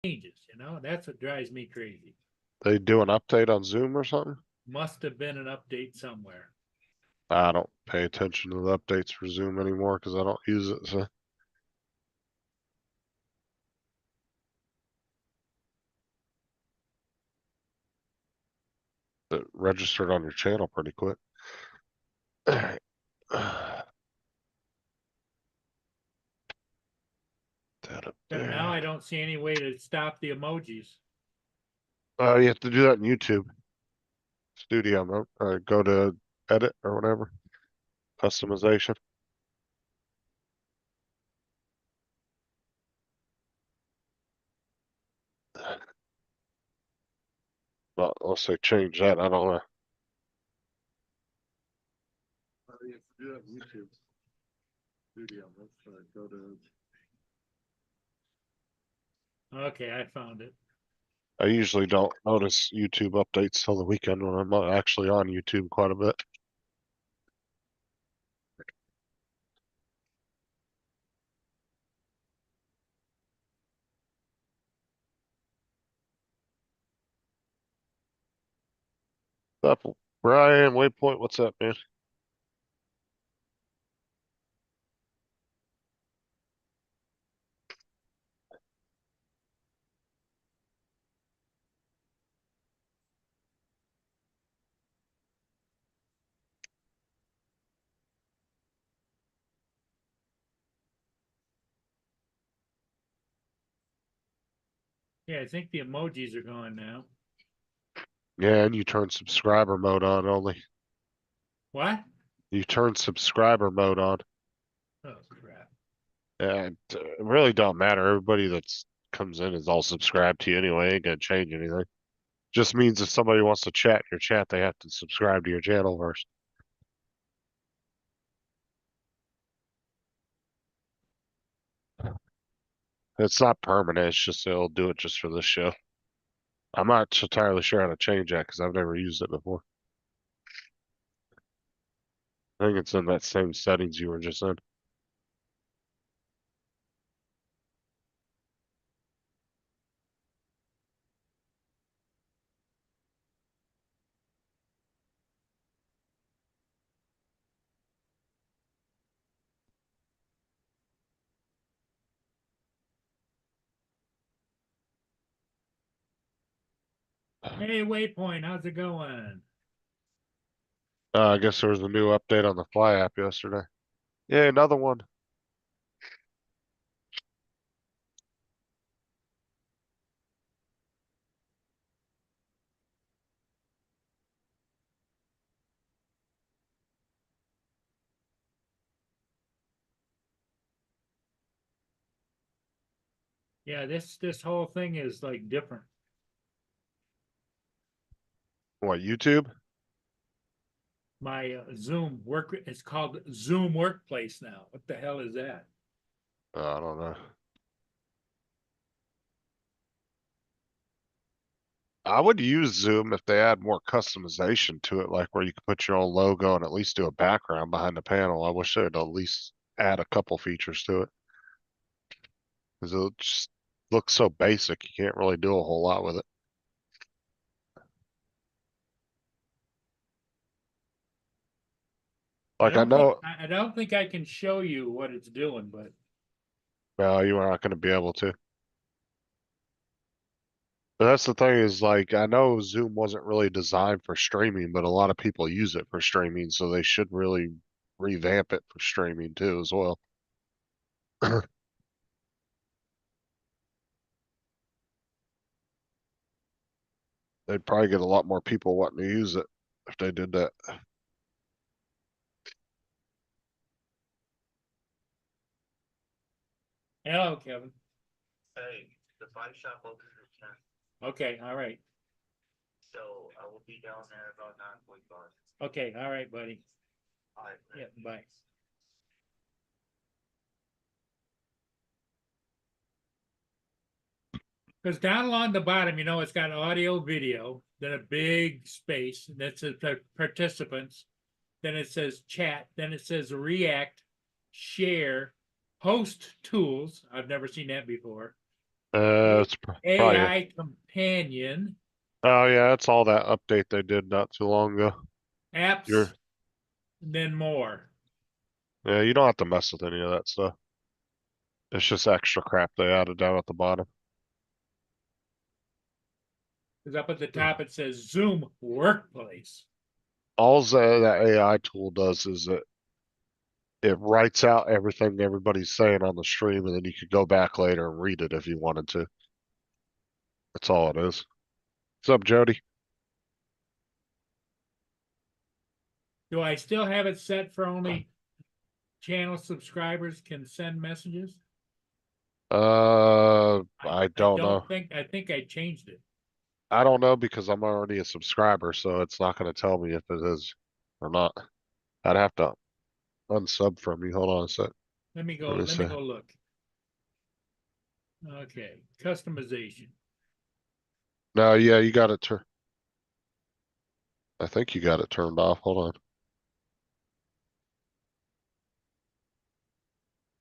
changes, that's what drives me crazy. They do an update on Zoom or something? Must have been an update somewhere. I don't pay attention to the updates for Zoom anymore because I don't use it. So it registered on your channel pretty quick. Alright. That up Except now I there. don't see any way to stop the emojis. Oh, you have to do that in YouTube Studio mode. Go to edit or whatever. Customization. Well, unless they change that, I don't know. You have to do that in YouTube Studio mode. Go to. Okay, I found it. I usually don't notice YouTube updates till the weekend when I'm actually on YouTube quite a bit. Up, Brian, Waypoint, what's up, man? Yeah, I think the emojis are gone now. Yeah, and you turn subscriber mode on only. What? You turn subscriber mode on. Oh crap. And it really don't matter. Everybody that's comes in is all subscribed to you anyway. Ain't gonna change anything. Just means if somebody wants to chat in your chat, they have to subscribe to your channel first. It's not permanent. It's just they'll do it just for this show. I'm not entirely sure how to change that because I've never used it before. I think it's in that same settings you were just in. Hey, Waypoint, how's it going? I guess there was a new update on the Fly app yesterday. Yeah, another one. Yeah, this whole thing is like different. What, YouTube? My Zoom work, it's called Zoom Workplace now. What the hell is that? I don't know. I would use Zoom if they add more customization to it, like where you could put your own logo and at least do a background behind the panel. I wish they'd at least add a couple features to it because it just looks so basic. You can't really do a whole lot with it. I Like I don't think know, I don't think I can show you what it's doing, but no, you are not going to be able to. But that's the thing is like I know Zoom wasn't really designed for streaming, but a lot of people use it for streaming, so they should really revamp it for streaming too as well. They'd probably get a lot more people wanting to use it if they did that. hello, Kevin. Hey, the bike shop opens at 10, Okay, all right. so I will be down there about 9:45. Okay, all right, buddy. All right, Yeah, bye. Because down along the bottom, it's got audio, video, then a big space that says participants, then it says chat, then it says react, share, host tools. I've never seen that before. It's probably, AI companion, oh yeah, that's all that update they did not too long ago. apps, You're, then more. yeah, you don't have to mess with any of that stuff. It's just extra crap they added down at the bottom. Because up at the top it says Zoom Workplace. All that AI tool does is it writes out everything everybody's saying on the stream, and then you could go back later and read it if you wanted to. That's all it is. What's up, Jody? Do I still have it set for only channel subscribers can send messages? I don't know. I think I changed it. I don't know because I'm already a subscriber, so it's not going to tell me if it is or not. I'd have to unsub from you. Hold on a sec. Let me Let me see. go look. Okay, customization. No, yeah, you got it turned. I think you got it turned off. Hold on.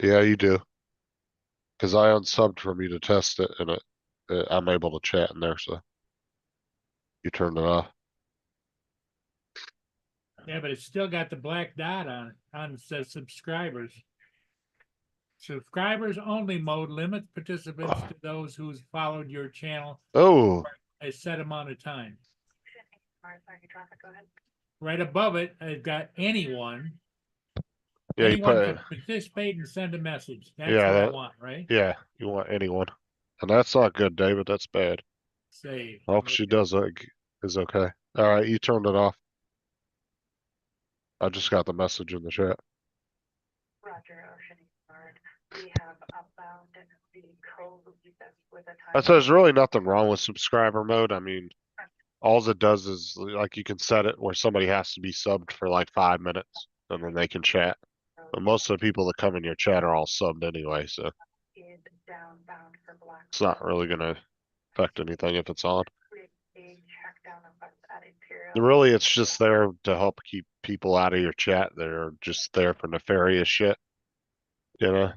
Yeah, you do. Because I unsubbed from you to test it, and I'm able to chat in there, so you turned it off. Yeah, but it's still got the black dot on it. It says subscribers. Subscribers only mode limits participants to those who's followed your channel Oh, a set amount of time. Right above it, I've got anyone. yeah, you Anyone put can participate and send a message. That's yeah, what I want, right? yeah, you want anyone. And that's not good, David. That's bad. Save. I hope she does is okay. All right, you turned it off. I just got the message in the chat. Roger, Ocean Guard. We have outbound the code with a time. I said there's really nothing wrong with subscriber mode. I mean, all it does is like you can set it where somebody has to be subbed for like 5 minutes and then they can chat. But most of the people that come in your chat are all subbed anyway, so Is downbound for Black. it's not really gonna affect anything if it's on. A check down effect at Imperial. Really, it's just there to help keep people out of your chat that are just there for nefarious shit. You know?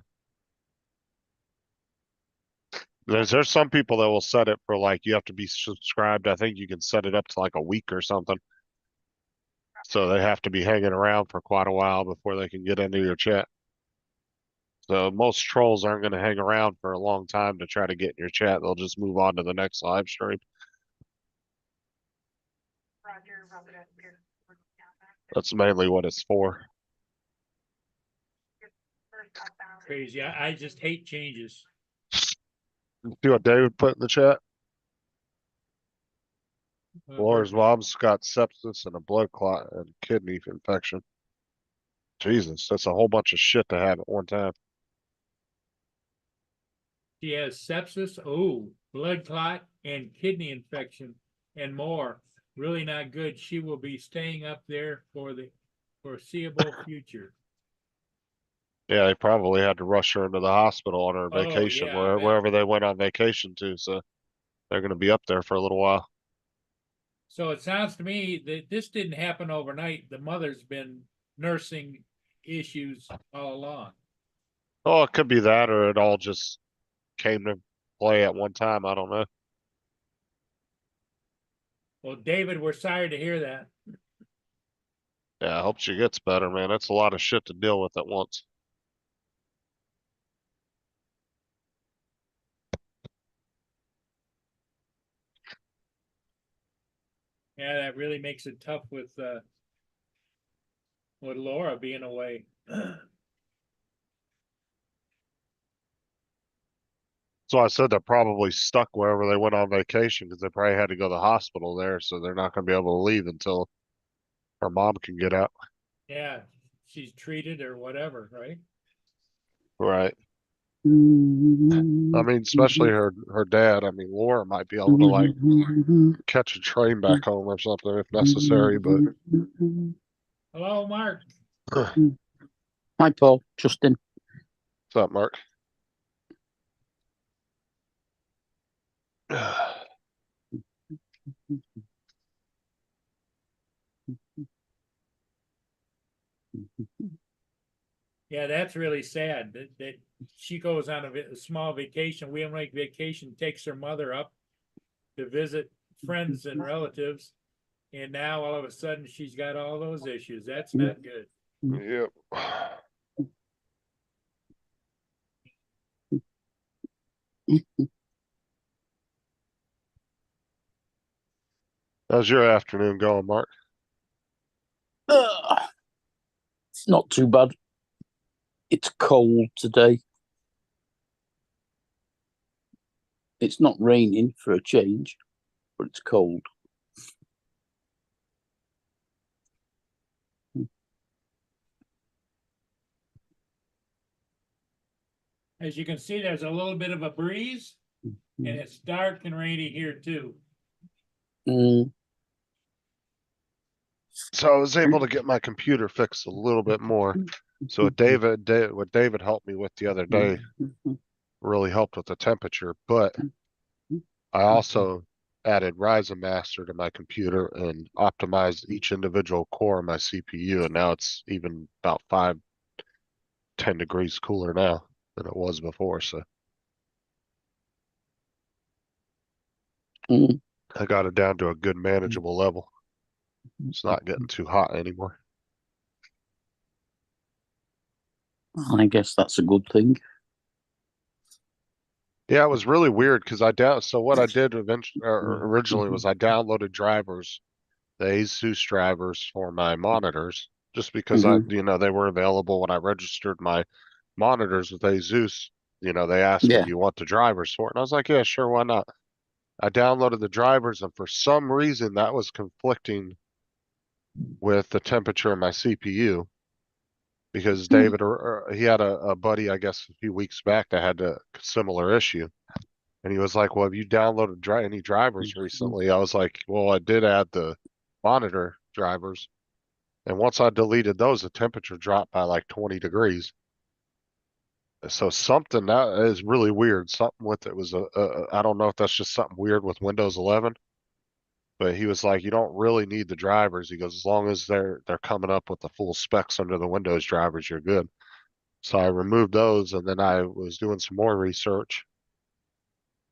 There's some people that will set it for like you have to be subscribed. I think you can set it up to like a week or something. So they have to be hanging around for quite a while before they can get into your chat. So most trolls aren't going to hang around for a long time to try to get in your chat. They'll just move on to the next live stream. Roger, Robert. That's mainly what it's for. Crazy. I just hate changes. See what David put in the chat? Uh, Laura's mom's got sepsis and a blood clot and kidney infection. Jesus, that's a whole bunch of shit to have at one time. She has sepsis, oh, blood clot, and kidney infection, and more. Really not good. She will be staying up there for the foreseeable future. Yeah, they probably had to rush her into the hospital on her Oh, vacation, yeah, I bet. wherever they went on vacation to. So they're going to be up there for a little while. So it sounds to me that this didn't happen overnight. The mother's been nursing issues all along. Oh, it could be that, or it all just came to play at one time. I don't know. Well, David, we're sorry to hear that. Yeah, I hope she gets better, man. That's a lot of shit to deal with at once. Yeah, that really makes it tough with Laura being away. So I said they're probably stuck wherever they went on vacation because they probably had to go to the hospital there, so they're not going to be able to leave until her mom can get out. Yeah, she's treated or whatever, right? Right. I mean, especially her dad. I mean, Laura might be able to like catch a train back home or something if necessary, but Hello, Mark. Hi, Paul. Justin. what's up, Mark? Yeah, that's really sad that she goes on a small vacation, Wheel Lake vacation, takes her mother up to visit friends and relatives. And now all of a sudden she's got all those issues. That's not good. Yep. How's your afternoon going, Mark? It's not too bad. It's cold today. It's not raining for a change, but it's cold. As you can see, there's a little bit of a breeze and it's dark and rainy here too. Mm, So I was able to get my computer fixed a little bit more. So what David helped me with the other day really helped with the temperature, but I also added Ryzen Master to my computer and optimized each individual core of my CPU, and now it's even about 10 degrees cooler now than it was before. So mm. I got it down to a good manageable level. It's not getting too hot anymore. I guess that's a good thing. Yeah, it was really weird because so what I did originally was I downloaded drivers, the ASUS drivers for my monitors, just because they were available when I registered my monitors with ASUS. They asked me, Yeah. do you want the drivers for it? And I was like, yeah, sure, why not? I downloaded the drivers, and for some reason that was conflicting with the temperature of my CPU. Because David, he had a buddy, I guess, a few weeks back that had a similar issue. And he was like, well, have you downloaded any drivers recently? I was like, well, I did add the monitor drivers. And once I deleted those, the temperature dropped by like 20 degrees. So something that is really weird. Something with it was I don't know if that's just something weird with Windows 11. But he was like, you don't really need the drivers. He goes, as long as they're coming up with the full specs under the Windows drivers, you're good. So I removed those, and then I was doing some more research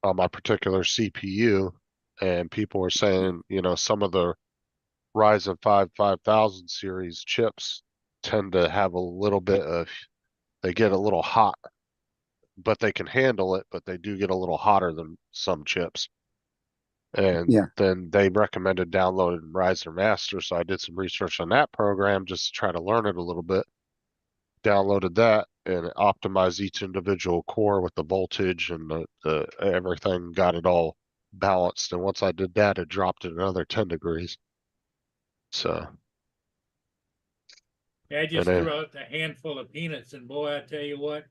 on my particular CPU, and people were saying, some of the Ryzen 5 5000 series chips tend to have a little bit they get a little hot, but they can handle it, but they do get a little hotter than some chips. And Yeah. then they recommended downloading Ryzen Master, so I did some research on that program just to try to learn it a little bit. Downloaded that and optimized each individual core with the voltage and the everything, got it all balanced. And once I did that, it dropped it another 10 degrees. So, I just and threw out a handful of peanuts and boy, I tell you what,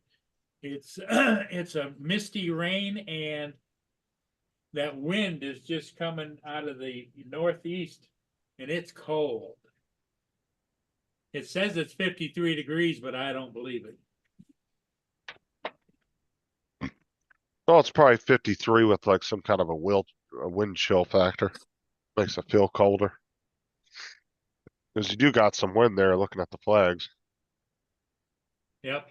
it's it's a misty rain and that wind is just coming out of the northeast and it's cold. It says it's 53 degrees, but I don't believe it. well, it's probably 53 with like some kind of a wind chill factor. Makes it feel colder. Because you do got some wind there looking at the flags. Yep.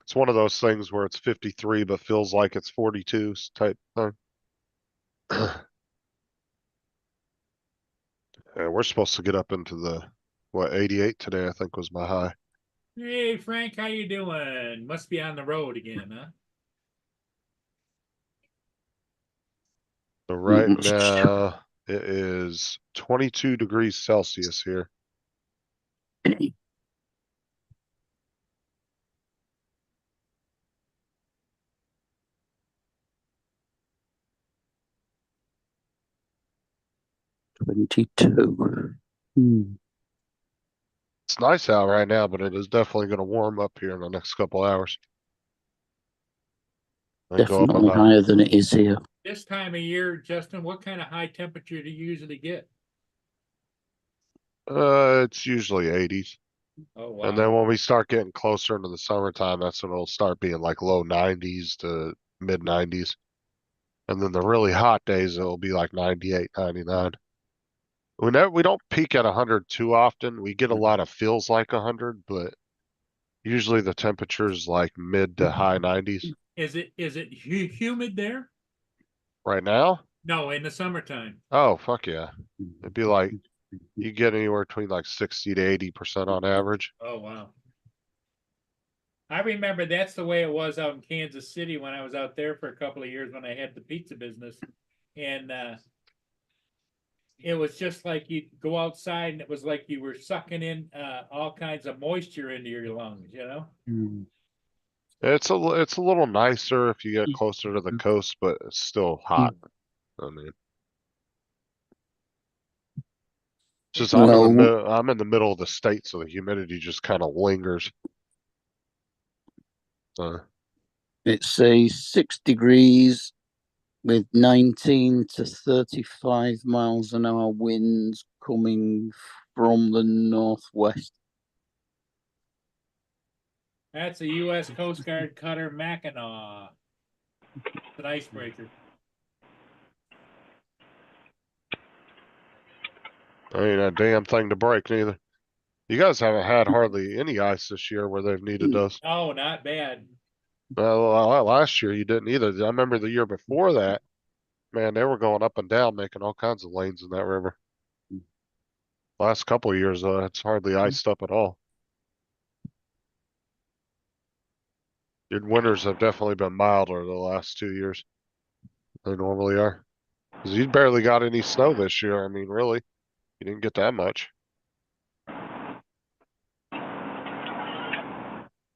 It's one of those things where it's 53 but feels like it's 42 type thing. Yeah, we're supposed to get up into the 88 today, I think was my high. Hey Frank, how you doing? Must be on the road again, huh? So right now it is 22 degrees Celsius here. $22. It's nice out right now, but it is definitely going to warm up here in the next couple hours. And go up Definitely about, higher than it is here. This time of year, Justin, what kind of high temperature do you usually get? it's usually 80s. Oh, And then wow. when we start getting closer into the summertime, that's when it'll start being like low 90s to mid 90s. And then the really hot days, it'll be like 98, 99. We don't peak at 100 too often. We get a lot of feels like 100, but Usually the temperature's like mid to high 90s. Is it humid there? Right now? No, in the summertime. Oh, fuck yeah. It'd be like, you get anywhere between like 60 to 80% on average. Oh, wow. I remember that's the way it was out in Kansas City when I was out there for a couple of years when I had the pizza business. And it was just like you go outside and it was like you were sucking in all kinds of moisture into your lungs, you know? It's a little nicer if you get closer to the coast, but it's still hot. I mean, just Well, I'm in the middle of the state, so the humidity just kind of lingers. it's a 6 degrees with 19 to 35 miles an hour winds coming from the northwest. That's a U.S. Coast Guard cutter Mackinac. It's an icebreaker. Ain't a damn thing to break neither. You guys haven't had hardly any ice this year where they've needed us. Oh, not bad. Well, last year you didn't either. I remember the year before that, man, they were going up and down, making all kinds of lanes in that river. Last couple of years, it's hardly iced up at all. Your winters have definitely been milder the last 2 years. They normally are. 'Cause you barely got any snow this year. I mean, really, you didn't get that much.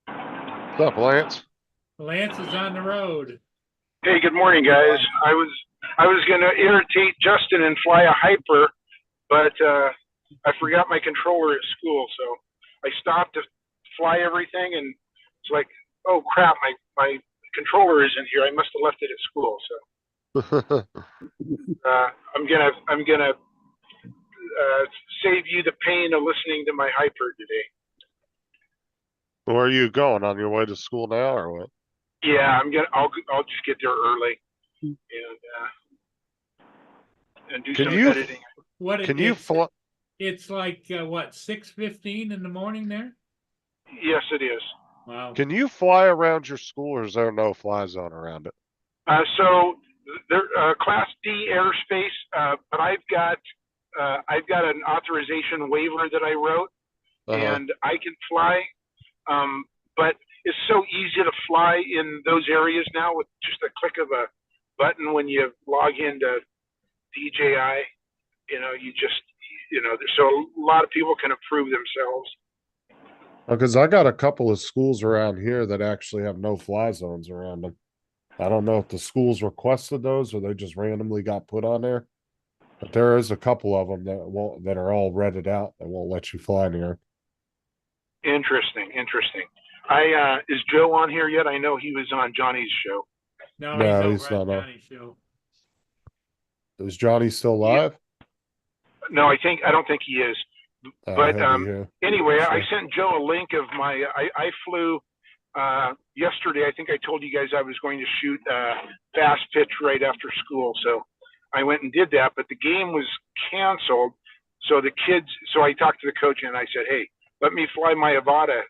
What's up, Lance? Lance is on the road. Hey, good morning, guys. I was gonna irritate Justin and fly a hyper, but I forgot my controller at school, so I stopped to fly everything, and it's like, oh crap, my controller isn't here. I must have left it at school. So I'm gonna save you the pain of listening to my hyper today. Where are you going? On your way to school now, or what? Yeah, I'll just get there early and do Can some you editing. What can you fly? It's like what, 6:15 in the morning there? Yes, it is. Wow. Can you fly around your school, or is there no fly zone around it? So there, Class D airspace, but I've got an authorization waiver that I wrote, and I can fly. But it's so easy to fly in those areas now with just a click of a button when you log into DJI. So a lot of people can approve themselves. Because I got a couple of schools around here that actually have no fly zones around them. I don't know if the schools requested those or they just randomly got put on there. But there is a couple of them that are all redded out that won't let you fly near. Interesting. Is Joe on here yet? I know he was on Johnny's show. No, No, he's he's over on not on. Johnny's show. Is Johnny still live? No, I don't think he is. But he'll be here. anyway, I Sure. sent Joe a link of I flew yesterday. I think I told you guys I was going to shoot fast pitch right after school. So I went and did that, but the game was canceled. So I talked to the coach and I said, hey, let me fly my Avata.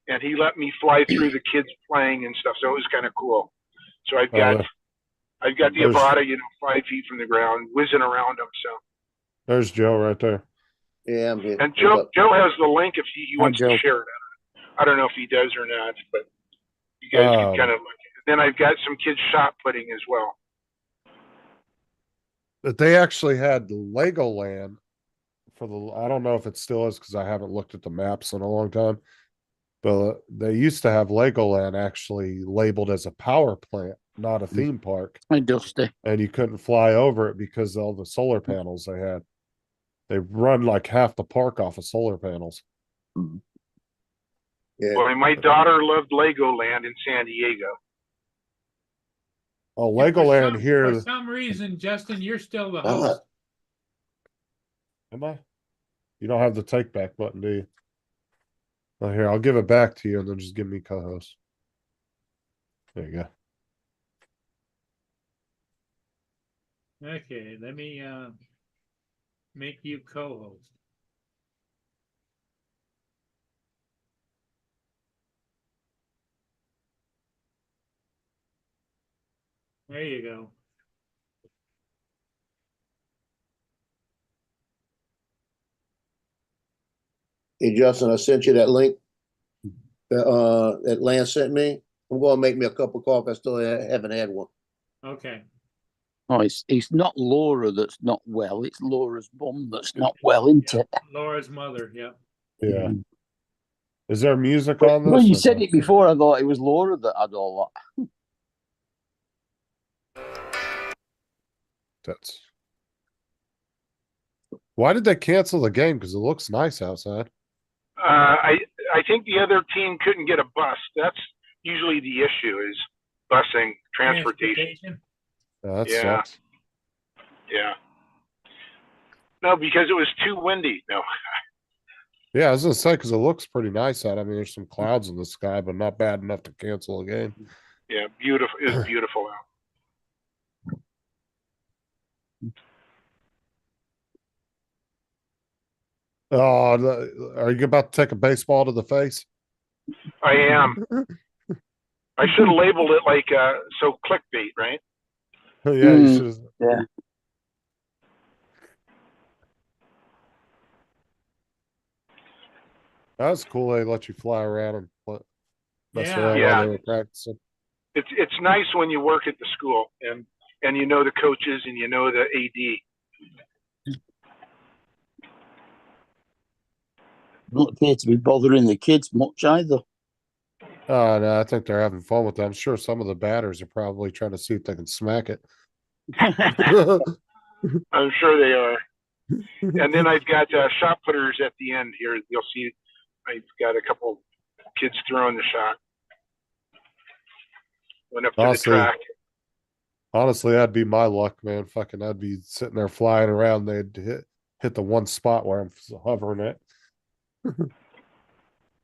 And he let me fly through the kids playing and stuff. So it was kind of cool. So I've got the Avata, 5 feet from the ground, whizzing around them. So There's Joe right there. Yeah, I'm here. and Joe has the link if he wants Joe. to share it. I don't know if he does or not, but you guys can kind of look. Then I've got some kids shot putting as well. But they actually had Legoland I don't know if it still is because I haven't looked at the maps in a long time. But they used to have Legoland actually labeled as a power plant, not a theme park. Hi, Dusty. And you couldn't fly over it because of all the solar panels they had. They run like half the park off of solar panels. Yeah. Well, my daughter loved Legoland in San Diego. Oh, Yeah, Legoland For here. some reason, Justin, you're still the Uh, host. Am I? You don't have the take back button, do you? Oh, here, I'll give it back to you and then just give me co-host. There you go. Okay, let me make you co-host. There you go. Hey, Justin, I sent you that link that Lance sent me. I'm gonna make me a cup of coffee. I still haven't had one. Okay. Oh, it's not Laura that's not well. It's Laura's mum that's not well, isn't Yeah. it? Laura's mother, yeah. Yeah. Is there music on this? When you or said no? it before, I thought it was Laura that had all That's. Why did they cancel the game? Because it looks nice outside. I think the other team couldn't get a bus. That's usually the issue is busing, transportation. That Yeah. sucks. Yeah. No, because it was too windy. No. Yeah, I was gonna say because it looks pretty nice out. I mean, there's some clouds in the sky, but not bad enough to cancel a game. Yeah, beautiful. It was beautiful out. Oh, are you about to take a baseball to the face? I am. I should have labeled it like so clickbait, right? Yeah, you Mm. should have. Yeah. That was cool. They let you fly around and mess Yeah. around Yeah. while they were practicing. It's nice when you work at the school and you know the coaches and you know the AD. Don't appear to be bothering the kids much either. Oh no, I think they're having fun with that. I'm sure some of the batters are probably trying to see if they can smack it. I'm sure they are. And then I've got shot putters at the end here. You'll see I've got a couple kids throwing the shot. Went up to Honestly, the track. Honestly, that'd be my luck, man. Fucking, I'd be sitting there flying around. They'd hit the one spot where I'm hovering at.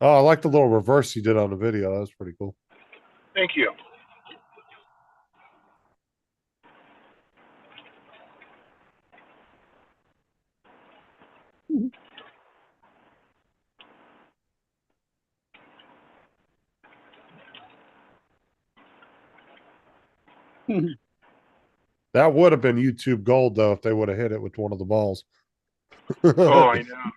Oh, I like the little reverse you did on the video. That was pretty cool. Thank you. That would have been YouTube gold though if they would have hit it with one of the balls. Oh, I know.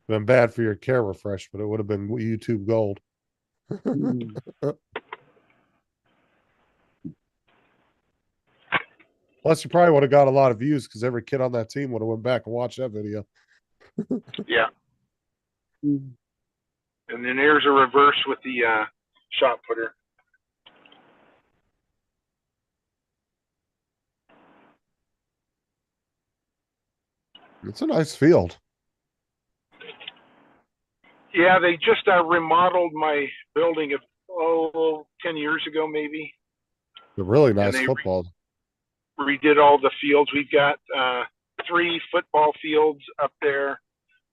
Been bad for your care refresh, but it would have been YouTube gold. Plus, you probably would have got a lot of views because every kid on that team would have went back and watched that video. Yeah. And then there's a reverse with the shot putter. It's a nice field. Yeah, they just remodeled my building 10 years ago, maybe. A really nice they football. Redid all the fields. We've got 3 football fields up there,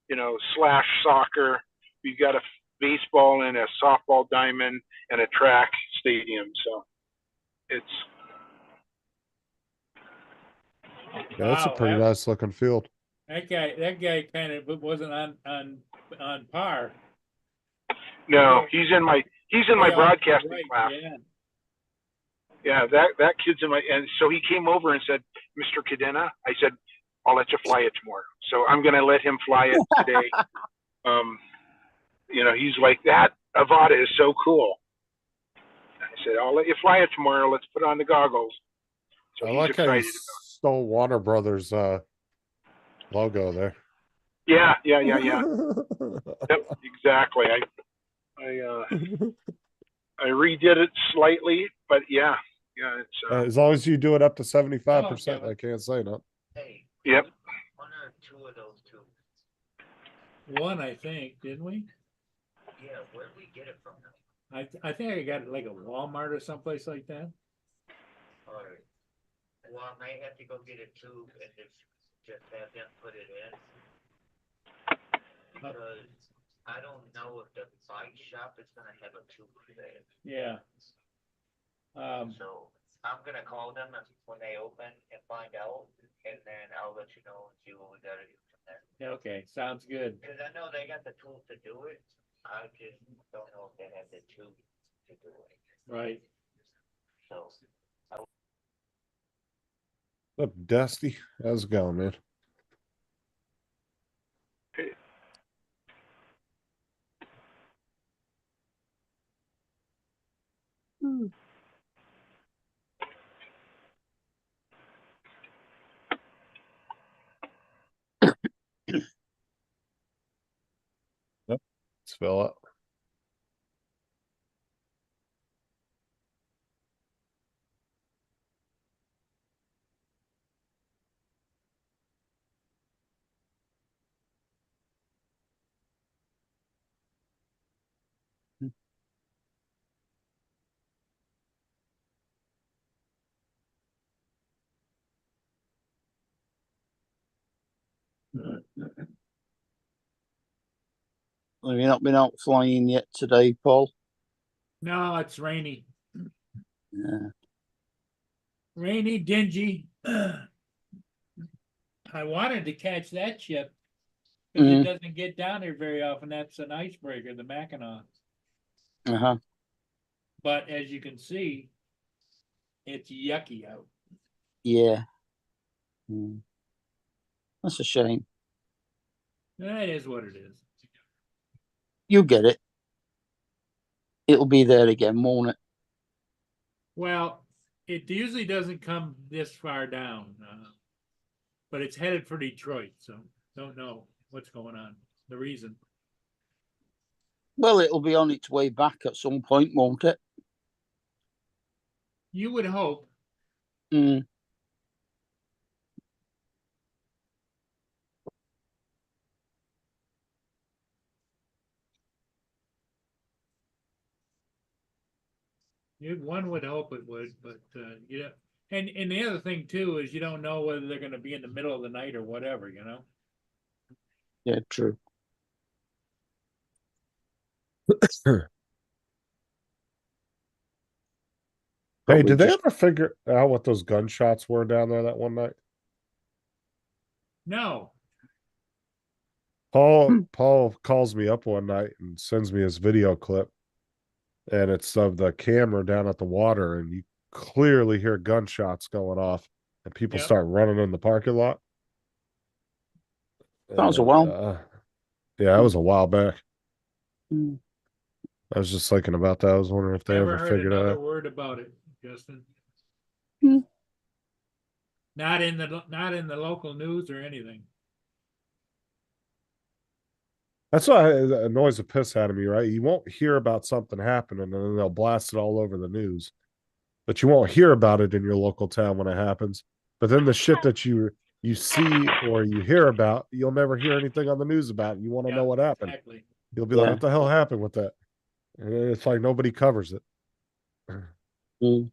/ soccer. We've got a baseball and a softball diamond and a track stadium. So it's Yeah, that's a Wow, pretty nice looking field. That guy kind of wasn't on par. no, Okay. he's in my Yeah, broadcasting right, class. yeah. Yeah, that kid's in my, and so he came over and said, Mr. Cadena, I said, I'll let you fly it tomorrow. So I'm going to let him fly it today. He's like, that Avata is so cool. I said, I'll let you fly it tomorrow. Let's put on the goggles. So I he's like how excited you about it. stole Warner Brothers logo there. Yeah. Yep, exactly. I redid it slightly, but yeah, it's As long as you do it up to 75%, Okay. I can't say no. Hey, yep. 1 or 2 of those 2. One, I think, didn't we? Yeah, where'd we get it from? I think I got it like a Walmart or someplace like that. Alright. Well, I might have to go get a tube and just have them put it in. Because I don't know if the bike shop is gonna have a tube for that. Yeah. So I'm gonna call them when they open and find out, and then I'll let you know and see what we gotta do from there. Okay, sounds good. Cause I know they got the tools to do it. I just don't know if they have the tube to do it. Right. so. Up, Dusty? How's it going, man? Yep. Let's fill up. Have you not been out flying yet today, Paul? No, it's rainy, Yeah. rainy, dingy. I wanted to catch that ship. Cause it doesn't get down here very often. That's an icebreaker, the Mackinac. Uh-huh. But as you can see, it's yucky out. Yeah. Mm. That's a shame. That is what it is. You'll get it. It'll be there again, won't it? Well, it usually doesn't come this far down, but it's headed for Detroit, so don't know what's going on, the reason. Well, it'll be on its way back at some point, won't it? You would hope. Mm. One would hope it would, but yeah. And the other thing too is you don't know whether they're going to be in the middle of the night or whatever, you know. Yeah, true. Hey, Probably did they just- ever figure out what those gunshots were down there that one night? No, Paul calls me up one night and sends me his video clip, and it's of the camera down at the water, and you clearly hear gunshots going off, and people Yep. start running in the parking lot. That was a And, while. yeah, that was a while back. Mm. I was just thinking about that. I was wondering if they never ever heard figured it another out. word about it, Justin. Hmm. Not in the local news or anything. That's why it annoys the piss out of me, right? You won't hear about something happening, and then they'll blast it all over the news, but you won't hear about it in your local town when it happens. But then the shit that you see or you hear about, you'll never hear anything on the news about. You want to Yeah, know what happened. Exactly. You'll be Yeah. like, what the hell happened with that? And it's like nobody covers it. Mm.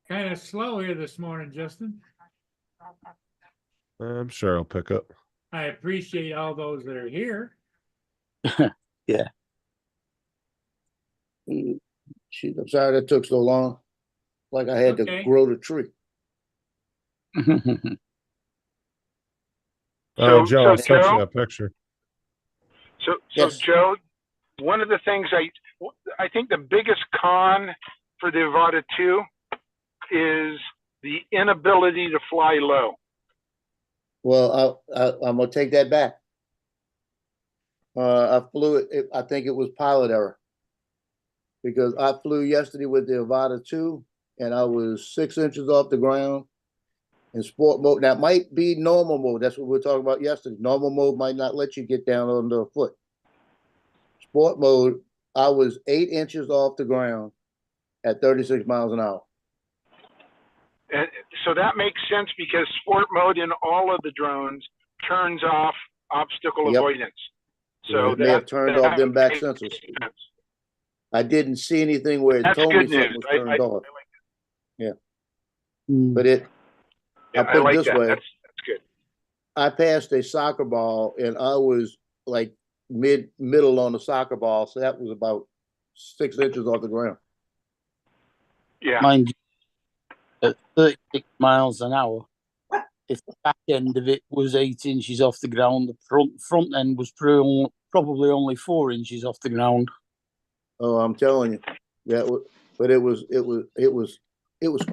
Kind of slow here this morning, Justin. I'm sure I'll pick up. I appreciate all those that are here. Shoot, I'm sorry that took so long. Like I had Okay. to grow the tree. Joe, I So, sent Joe? you a picture. So Yes. Joe, one of the things I think the biggest con for the Avata 2 is the inability to fly low. Well, I'm gonna take that back. I flew it, I think it was pilot error. Because I flew yesterday with the Avata 2 and I was 6 inches off the ground in sport mode. That might be normal mode. That's what we were talking about yesterday. Normal mode might not let you get down under a foot. Sport mode, I was 8 inches off the ground at 36 miles an hour. And so that makes sense because sport mode in all of the drones turns off obstacle Yep. avoidance. Yeah, So it may have turned off them back makes sensors. sense. I didn't see anything where it That's told me good news. something was turned off, Mm. but it, Yeah, I'll I put it like this that. way. That's good. I passed a soccer ball and I was like middle on the soccer ball, so that was about 6 inches off the ground. Yeah. Mind you, at 36 miles an hour, if the back end of it was 8 inches off the ground, the front end was probably only 4 inches off the ground. Oh, I'm telling you, but it was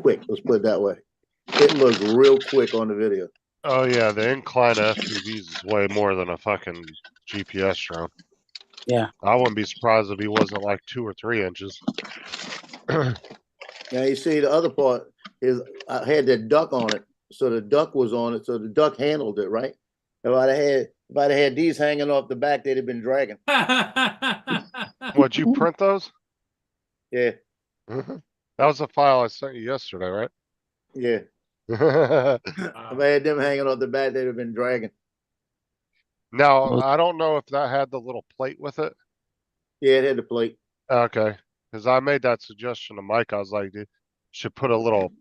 quick. Let's put it that way. It looked real quick on the video. Oh yeah, the incline FPVs is way more than a fucking GPS drone. Yeah. I wouldn't be surprised if he wasn't like 2 or 3 inches. Now you see the other part is I had that duck on it, so the duck was on it, so the duck handled it, right? If I'd had these hanging off the back, they'd have been dragging. Would you print those? Yeah, That was a file I sent you yesterday, right? yeah. Now, If I had them hanging off the back, they'd have been dragging. I don't know if that had the little plate with it. Yeah, it had the plate. Okay, because I made that suggestion to Mike. I was like, dude, should put a little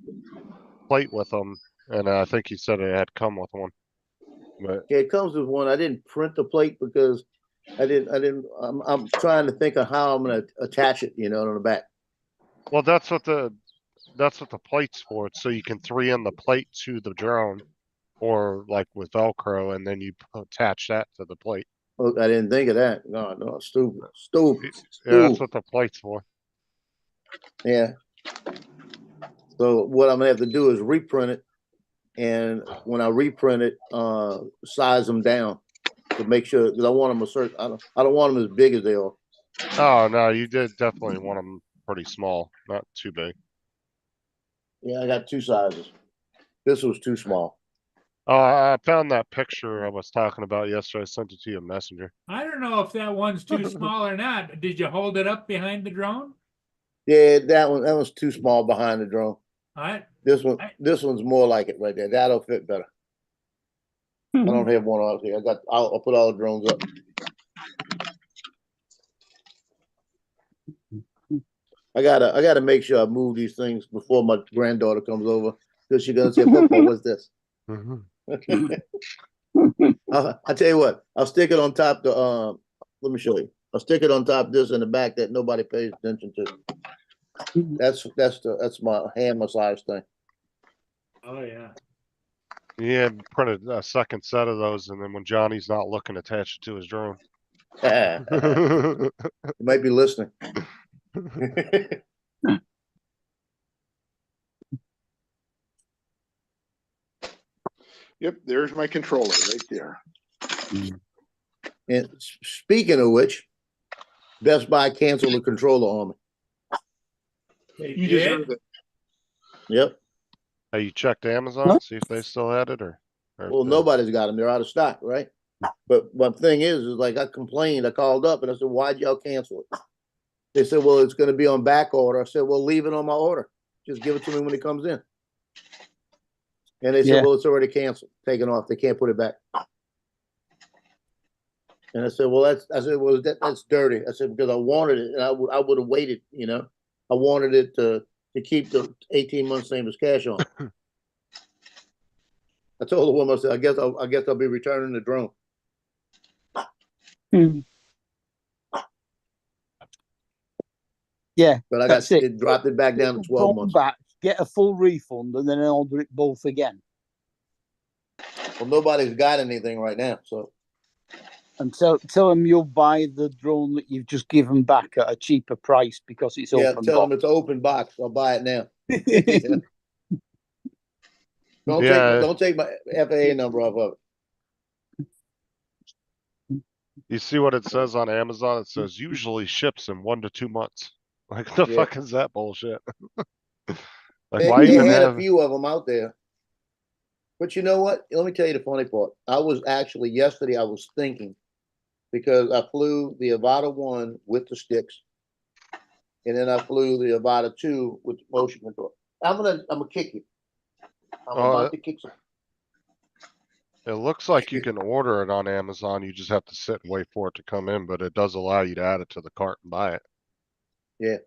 plate with them, and I think he said it had come with one. But Yeah, it comes with one. I didn't print the plate because I'm trying to think of how I'm gonna attach it, on the back. well, that's what the plate's for. It's so you can 3 in the plate to the drone, or like with Velcro, and then you attach that to the plate. Oh, I didn't think of that. No, stupid. Yeah, that's what the plate's for. Yeah. So what I'm gonna have to do is reprint it, and when I reprint it, size them down to make sure, because I want them a certain. I don't want them as big as they are. Oh no, you did definitely want them pretty small, not too big. Yeah, I got 2 sizes. This was too small. I found that picture I was talking about yesterday. I sent it to you in Messenger. I don't know if that one's too small or not. Did you hold it up behind the drone? Yeah, that was too small behind the drone. This one's more like it right there. That'll fit better. I don't have one out here. I'll put all the drones up. I gotta make sure I move these things before my granddaughter comes over, because she's gonna say, "Papa, what's this?" I'll tell you what. I'll stick it on top. Let me show you. I'll stick it on top of this in the back that nobody pays attention to. That's my hand massage thing. Oh yeah. Yeah, printed a second set of those, and then when Johnny's not looking, attach it to his drone. You might be listening. Yep, there's my controller right there. And speaking of which, Best Buy canceled the controller on me. You deserve it. Yep. Hey, you checked Amazon, see if they still had it, or Well, if they- nobody's got them. They're out of stock, right? But one thing is like I complained. I called up and I said, "Why'd y'all cancel it?" They said, "Well, it's going to be on back order." I said, "Well, leave it on my order. Just give it to me when it comes in." And they said, Yeah. "Well, it's already canceled, taken off. They can't put it back." And I said, "Well, that's dirty." I said, "Because I wanted it, and I would have waited. I wanted it to keep the 18 months same as cash on." I told the woman, I said, I guess I'll be returning the drone." Yeah, But I that's it. it dropped it back down to 12 Come months. back, get a full refund, and then order it both again. Well, nobody's got anything right now, so And tell them you'll buy the drone that you've just given back at a cheaper price because it's yeah, open tell them box. it's an open box. I'll buy it now. Yeah. Don't take my FAA number off of it. You see what it says on Amazon? It says usually ships in 1 to 2 months. Like the Yeah. fuck is that bullshit? Like They why even had have? a few of them out there. But you know what? Let me tell you the funny part. Yesterday I was thinking, because I flew the Avata 1 with the sticks, and then I flew the Avata 2 with the motion control. I'm gonna kick you. I'm Oh, about to kick some. It looks like you can order it on Amazon. You just have to sit and wait for it to come in, but it does allow you to add it to the cart and buy it. Yeah.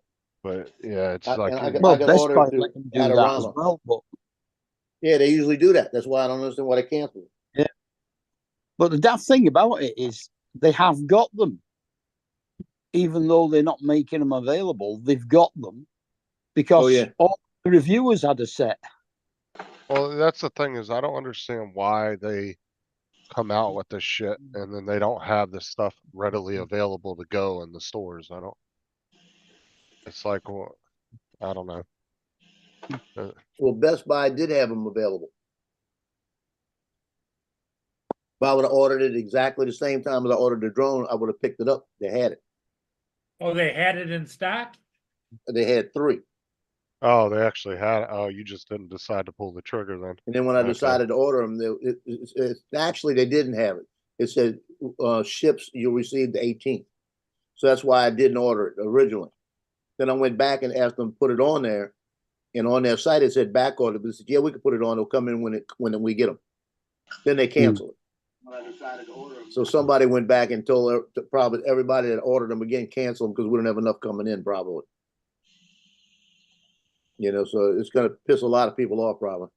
But yeah, it's I- like, and I got- Well, got Best ordered Buy through let them do that as Adorama. well, but Yeah, they usually do that. That's why I don't understand why they cancel it. the daft thing about it is they have got them, even though they're not making them available. They've got them because Oh, yeah. all the reviewers had a set. well, that's the thing is I don't understand why they come out with this shit and then they don't have this stuff readily available to go in the stores. It's like, well, I don't know. Well, Best Buy did have them available. If I would have ordered it exactly the same time as I ordered the drone, I would have picked it up. They had it. Oh, they had it in stock? They had 3. Oh, they actually had, oh, you just didn't decide to pull the trigger then. And then when I Okay. decided to order them, actually they didn't have it. It said ships you'll receive the 18th. So that's why I didn't order it originally. Then I went back and asked them to put it on there, and on their site it said back order. But they said, yeah, we can put it on. It'll come in when we get them. Then they cancel it. When I decided to order them. So somebody went back and told probably everybody that ordered them again, cancel them because we don't have enough coming in probably. You know, so it's gonna piss a lot of people off probably.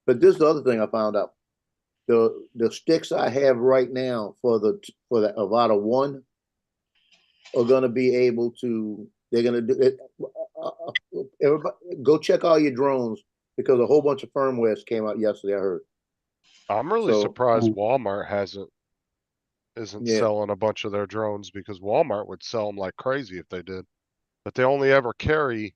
But this is the other thing I found out. The sticks I have right now for the Avata 1 are gonna be able to. They're gonna do it. Everybody, go check all your drones because a whole bunch of firmwares came out yesterday. I heard. I'm really So- surprised Walmart isn't Yeah. selling a bunch of their drones because Walmart would sell them like crazy if they did. But they only ever carry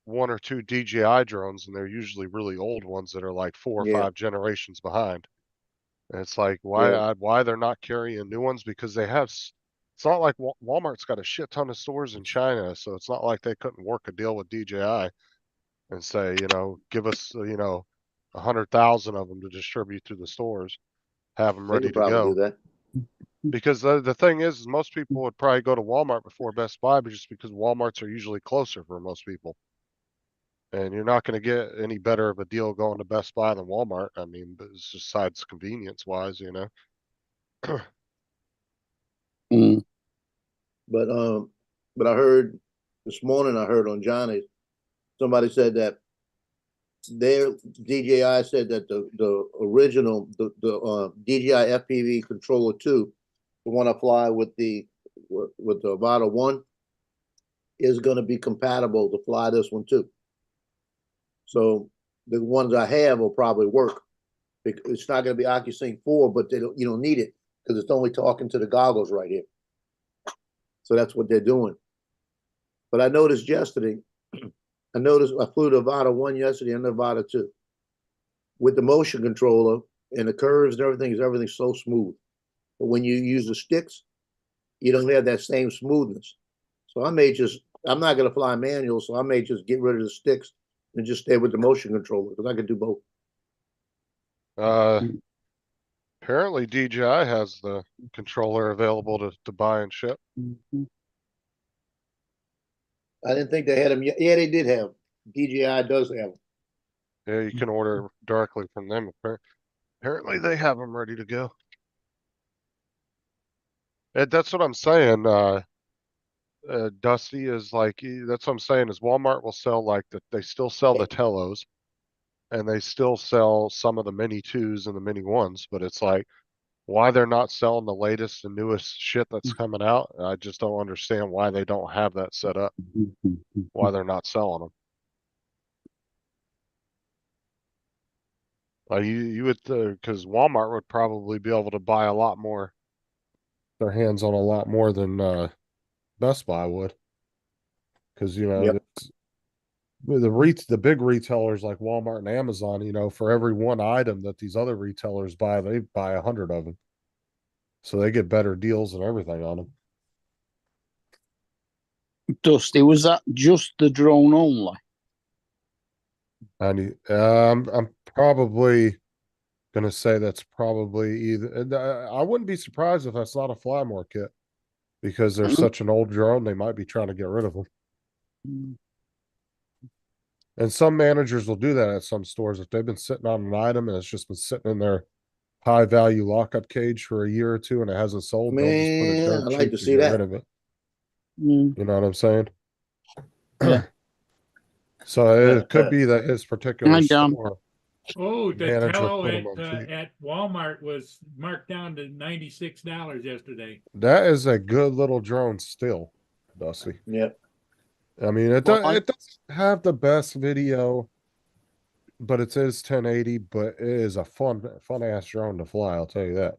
1 or 2 DJI drones, and they're usually really old ones that are like 4 or Yeah. 5 generations behind. And it's like Yeah. why they're not carrying new ones because they have. It's not like Walmart's got a shit ton of stores in China, so it's not like they couldn't work a deal with DJI and say, give us, 100,000 of them to distribute through the stores, have them They ready could to probably go. do that. Because the thing is most people would probably go to Walmart before Best Buy, but just because Walmarts are usually closer for most people. And you're not gonna get any better of a deal going to Best Buy than Walmart. I mean, but it's just besides convenience wise, Mm. But I heard this morning. I heard on Johnny's somebody said that their DJI said that the original the DJI FPV controller 2, the one I fly with the Avata 1, is going to be compatible to fly this one too. So the ones I have will probably work. It's not going to be OcuSync 4, but you don't need it because it's only talking to the goggles right here. So that's what they're doing. But I noticed yesterday, I flew the Avata 1 yesterday and the Avata 2. With the motion controller and the curves and everything's so smooth. But when you use the sticks, you don't have that same smoothness. So I'm not going to fly manual, so I may just get rid of the sticks and just stay with the motion controller because I can do both. Apparently DJI has the controller available to buy and ship. I didn't think they had them yet. Yeah, they did have. DJI does have them. Yeah, you can order directly from them. Apparently they have them ready to go. And that's what I'm saying. Dusty is like, that's what I'm saying is Walmart will sell they still sell the Telos and they still sell some of the Mini 2s and the Mini 1s, but it's like, why they're not selling the latest and newest shit that's coming out. I just don't understand why they don't have that set up, why they're not selling them. You would, because Walmart would probably be able to buy a lot more, their hands on a lot more than Best Buy would. Because Yep. the big retailers like Walmart and Amazon, for every one item that these other retailers buy, they buy 100 of them. So they get better deals and everything on them. Dusty, was that just the drone only? And I'm probably gonna say that's probably either. And I wouldn't be surprised if that's not a Flymore kit because they're such an old drone. They might be trying to get rid of them. And some managers will do that at some stores. If they've been sitting on an item and it's just been sitting in their high value lockup cage for a year or two and it hasn't sold, they'll just put it Man, dirt I like cheap to to see get that. rid of it. Mm, You know what I'm saying? Yeah. So it could be that his particular Hi, Dom. store Oh, the manager tello put them on cheap. at Walmart was marked down to $96 yesterday. That is a good little drone still, Dusty. Yep. I mean, Well, it doesn't have the best video, but it is 1080, but it is a fun ass drone to fly, I'll tell you that.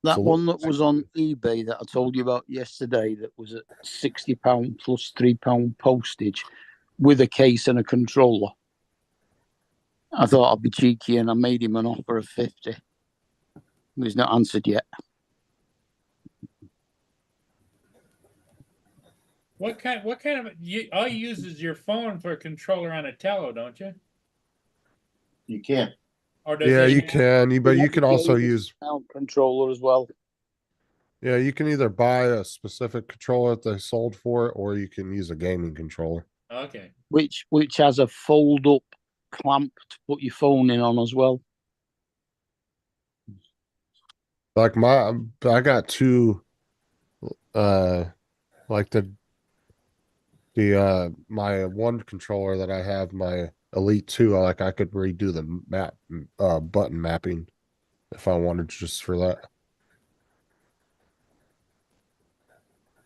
that So one that was on eBay that I told you about yesterday that was at £60 plus £3 postage with a case and a controller. I thought I'd be cheeky and I made him an offer of 50. He's not answered yet. What kind of, all you use is your phone for a controller on a tello, don't you? You can't. Or does Yeah, it you have- can, but you can also Games use, sound controller as well. yeah, you can either buy a specific controller that they sold for it, or you can use a gaming controller. Okay. Which has a fold up clamp to put your phone in on as well. Like I got two, like my one controller that I have, my Elite 2, I could redo the button mapping if I wanted just for that.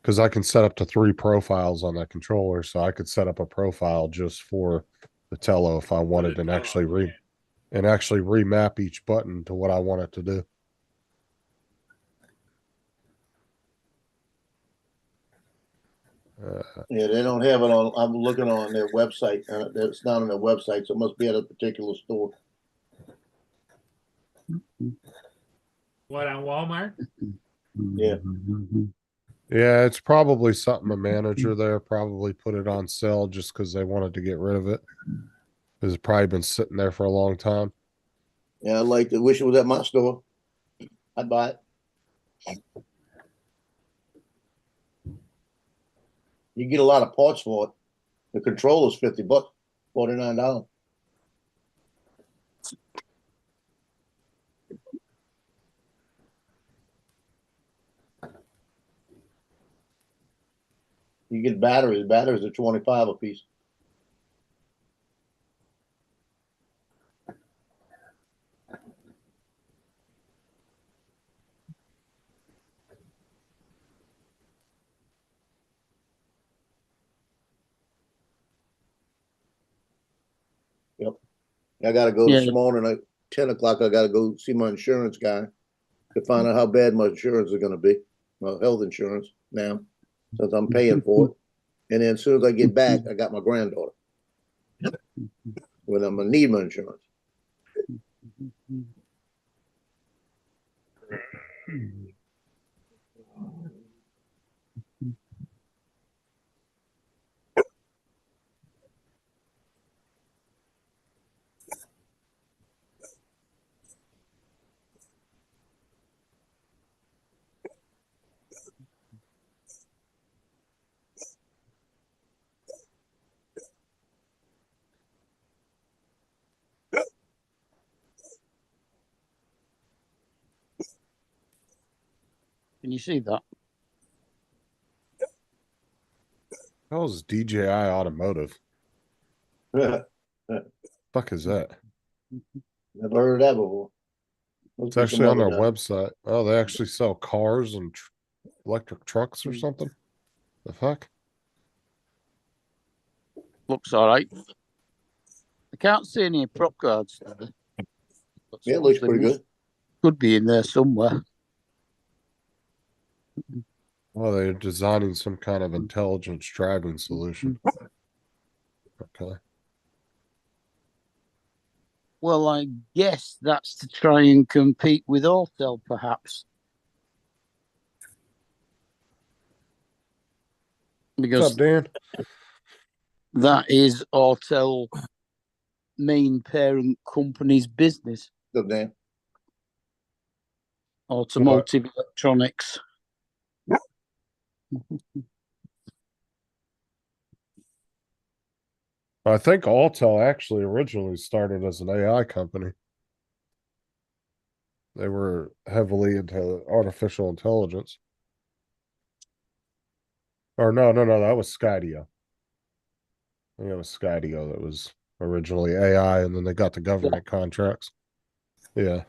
Because I can set up to 3 profiles on that controller, so I could set up a profile just for the tello if I wanted, and actually remap each button to what I want it to do. Yeah, they don't have it on, I'm looking on their website, it's not on their website, so it must be at a particular store. What, on Walmart? Yeah. Yeah, it's probably something a manager there probably put it on sale just because they wanted to get rid of it. It's probably been sitting there for a long time. Yeah, I wish it was at my store. I'd buy it. You get a lot of parts for it. The controller's $50, $49. You get batteries. Batteries are 25 a piece. Yep. I gotta go Yeah. this morning at 10 o'clock. I gotta go see my insurance guy to find out how bad my insurance is gonna be. My health insurance now, since I'm paying for it. And then as soon as I get back, I got my granddaughter. When I'm gonna need my insurance. Can you see that? How's DJI Automotive? Never Fuck is that? heard of that before. It's actually on their website. Oh, they actually sell cars and electric trucks or something. The fuck? Looks all right. I can't see any prop guards. Yeah, it looks pretty good. Could be in there somewhere. Well, they're designing some kind of intelligence driving solution. Okay. Well, I guess that's to try and compete with Autel, perhaps. What's Because up, Dan? that is Autel main parent company's business. Good damn. Automotive electronics. I think Altel actually originally started as an AI company. They were heavily into artificial intelligence. Or no, that was Skydio. I think it was Skydio that was originally AI, and then they got the government contracts. Yeah.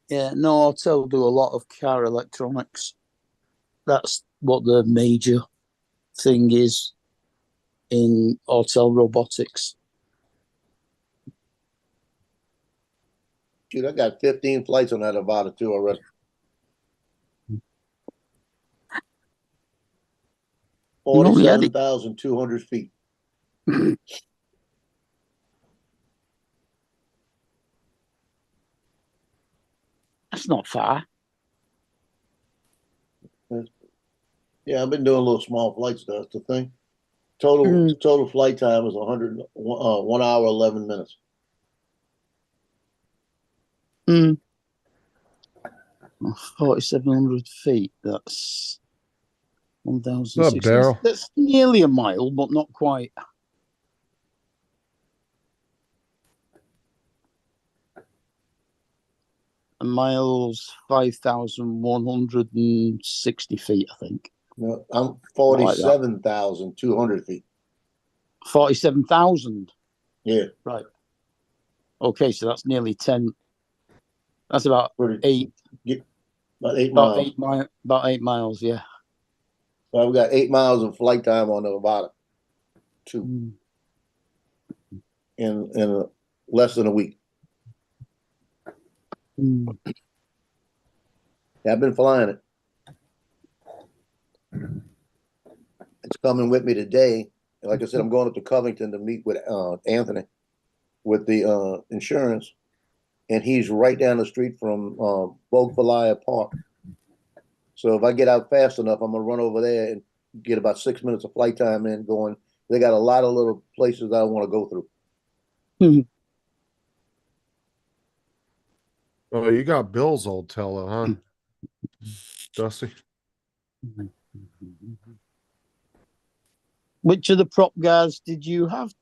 Yeah, no, Autel do a lot of car electronics. That's what the major thing is in Autel robotics. Dude, I got 15 flights on that Avata 2 already. You only had it. 47,200 feet. That's not far. Yeah, I've been doing little small flights. That's the thing. Mm. Total flight time is 1 hour 11 minutes. Mm. 4,700 feet. That's What's up, 1,600. Daryl? That's nearly a mile, but not quite. A mile's 5,160 feet, I think. No, I'm Like that. 47,200 feet. 47,000. Yeah, Right. Okay, so that's nearly 10. That's about pretty 8. about 8 About miles. 8 about 8 miles. Yeah. So I've got 8 miles of flight time on the Avata 2 Mm. in less than a week. Mm. Yeah, I've been flying it. It's coming with me today. And like I said, I'm going up to Covington to meet with Anthony with the insurance, and he's right down the street from Bogfalia Park. So if I get out fast enough, I'm gonna run over there and get about 6 minutes of flight time in going. They got a lot of little places I want to go through. Oh, you got Bill's old Tello, huh? Dusty? Which of the prop guards did you have,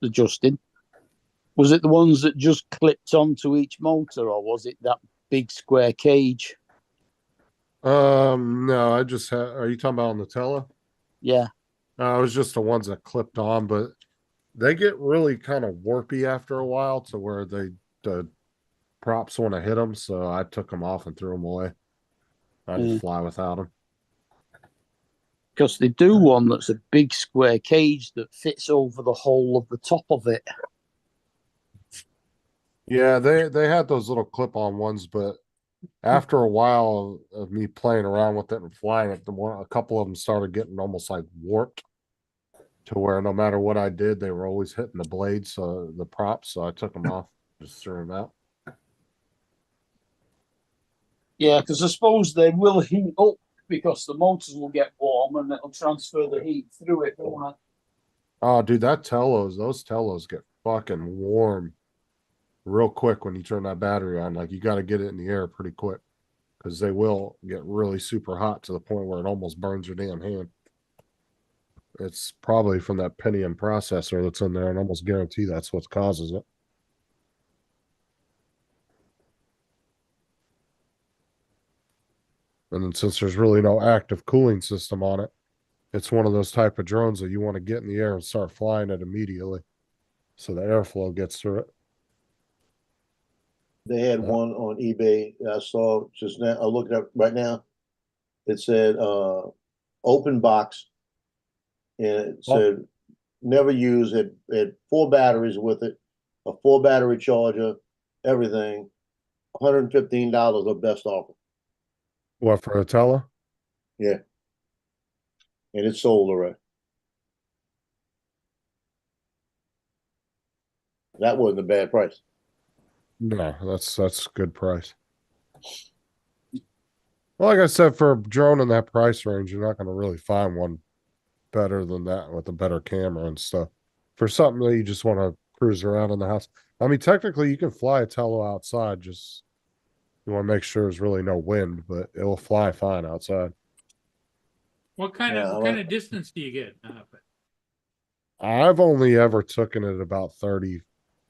Justin? Was it the ones that just clipped onto each motor, or was it that big square cage? No, I just had. Are you talking about on the Tello? Yeah. It was just the ones that clipped on, but they get really kind of warpy after a while to where the props want to hit them. So I took them off and threw them away. I just fly without them. Because they do one that's a big square cage that fits over the whole of the top of it. Yeah, they had those little clip-on ones, but after a while of me playing around with it and flying it, a couple of them started getting almost like warped to where no matter what I did, they were always hitting the blades, so the props. So I took them off, just threw them out. Yeah, because I suppose they will heat up because the motors will get warm and it'll transfer the heat through it, won't it? Oh, dude, those Tellos get fucking warm real quick when you turn that battery on. Like you got to get it in the air pretty quick because they will get really super hot to the point where it almost burns your damn hand. It's probably from that Pentium processor that's in there, and I almost guarantee that's what causes it. And then since there's really no active cooling system on it, it's one of those type of drones that you want to get in the air and start flying it immediately. So the airflow gets through it. They had one on eBay that I saw just now. I looked up right now. It said open box, and it said never use it. It had 4 batteries with it, a 4 battery charger, everything. $115 or best offer. What, for a Tele? Yeah, and it's sold already. That wasn't a bad price. No, that's a good price. Well, like I said, for a drone in that price range, you're not going to really find one better than that with a better camera and stuff. For something that you just want to cruise around in the house. I mean, technically, you can fly a Tello outside. Just you want to make sure there's really no wind, but it will fly fine outside. What kind of distance do you get? I've only ever taken it about 30,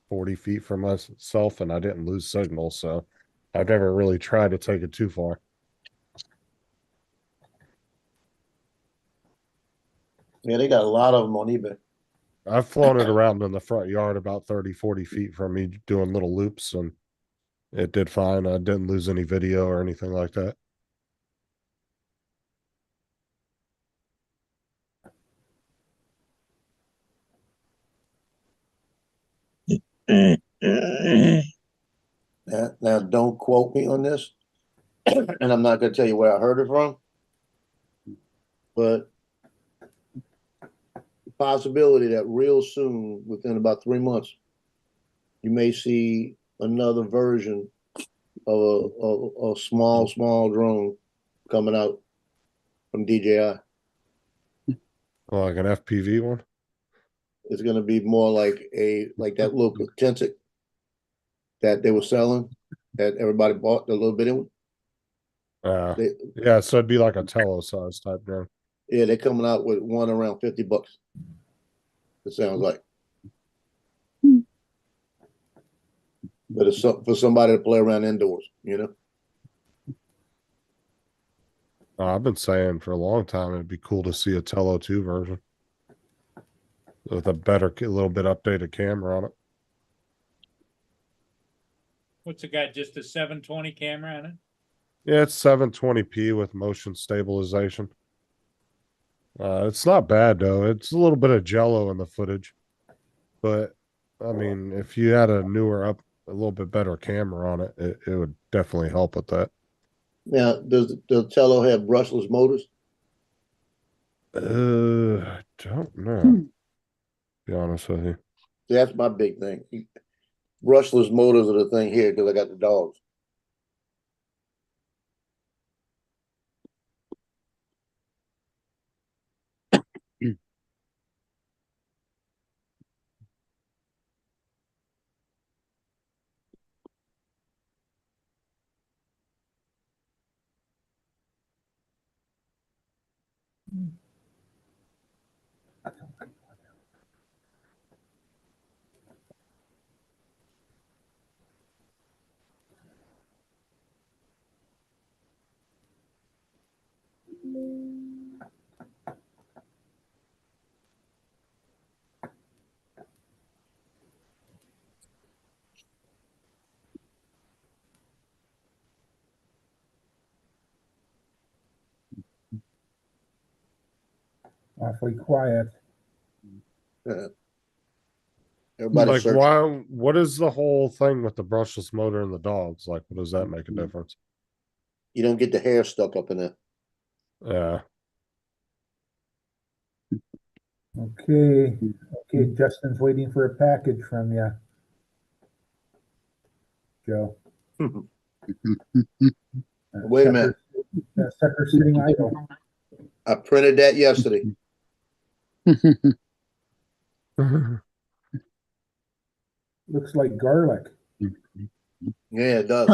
40 feet from myself and I didn't lose signal, so I've never really tried to take it too far. Yeah, they got a lot of them on eBay. I've flown it around in the front yard about 30, 40 feet from me doing little loops and it did fine. I didn't lose any video or anything like that. Now, don't quote me on this, and I'm not gonna tell you where I heard it from, but the possibility that real soon, within about 3 months, you may see another version of a small drone coming out from DJI. Like an FPV one. It's gonna be more like that little Tensik that they were selling, that everybody bought the little bitty one. They, Yeah, so it'd be like a Tello size type drone. yeah, they're coming out with one around $50. It sounds like. But it's for somebody to play around indoors, you know? I've been saying for a long time it'd be cool to see a Tello 2 version with a little bit updated camera on it. What's it got? Just a 720 camera on it? Yeah, it's 720p with motion stabilization. It's not bad though. It's a little bit of jello in the footage, but I mean, if you had a little bit better camera on it, it would definitely help with that. Now, does the Tello have brushless motors? I don't know. Be honest with you. That's my big thing. Brushless motors are the thing here because I got the dogs. Awfully quiet. Everybody Like, searching. what is the whole thing with the brushless motor and the dogs? Like, what does that make a difference? You don't get the hair stuck up in it. Yeah. Okay, Justin's waiting for a package from you, Joe. Wait a minute. That sucker sitting idle. I printed that yesterday. Looks like garlic. Yeah, it does.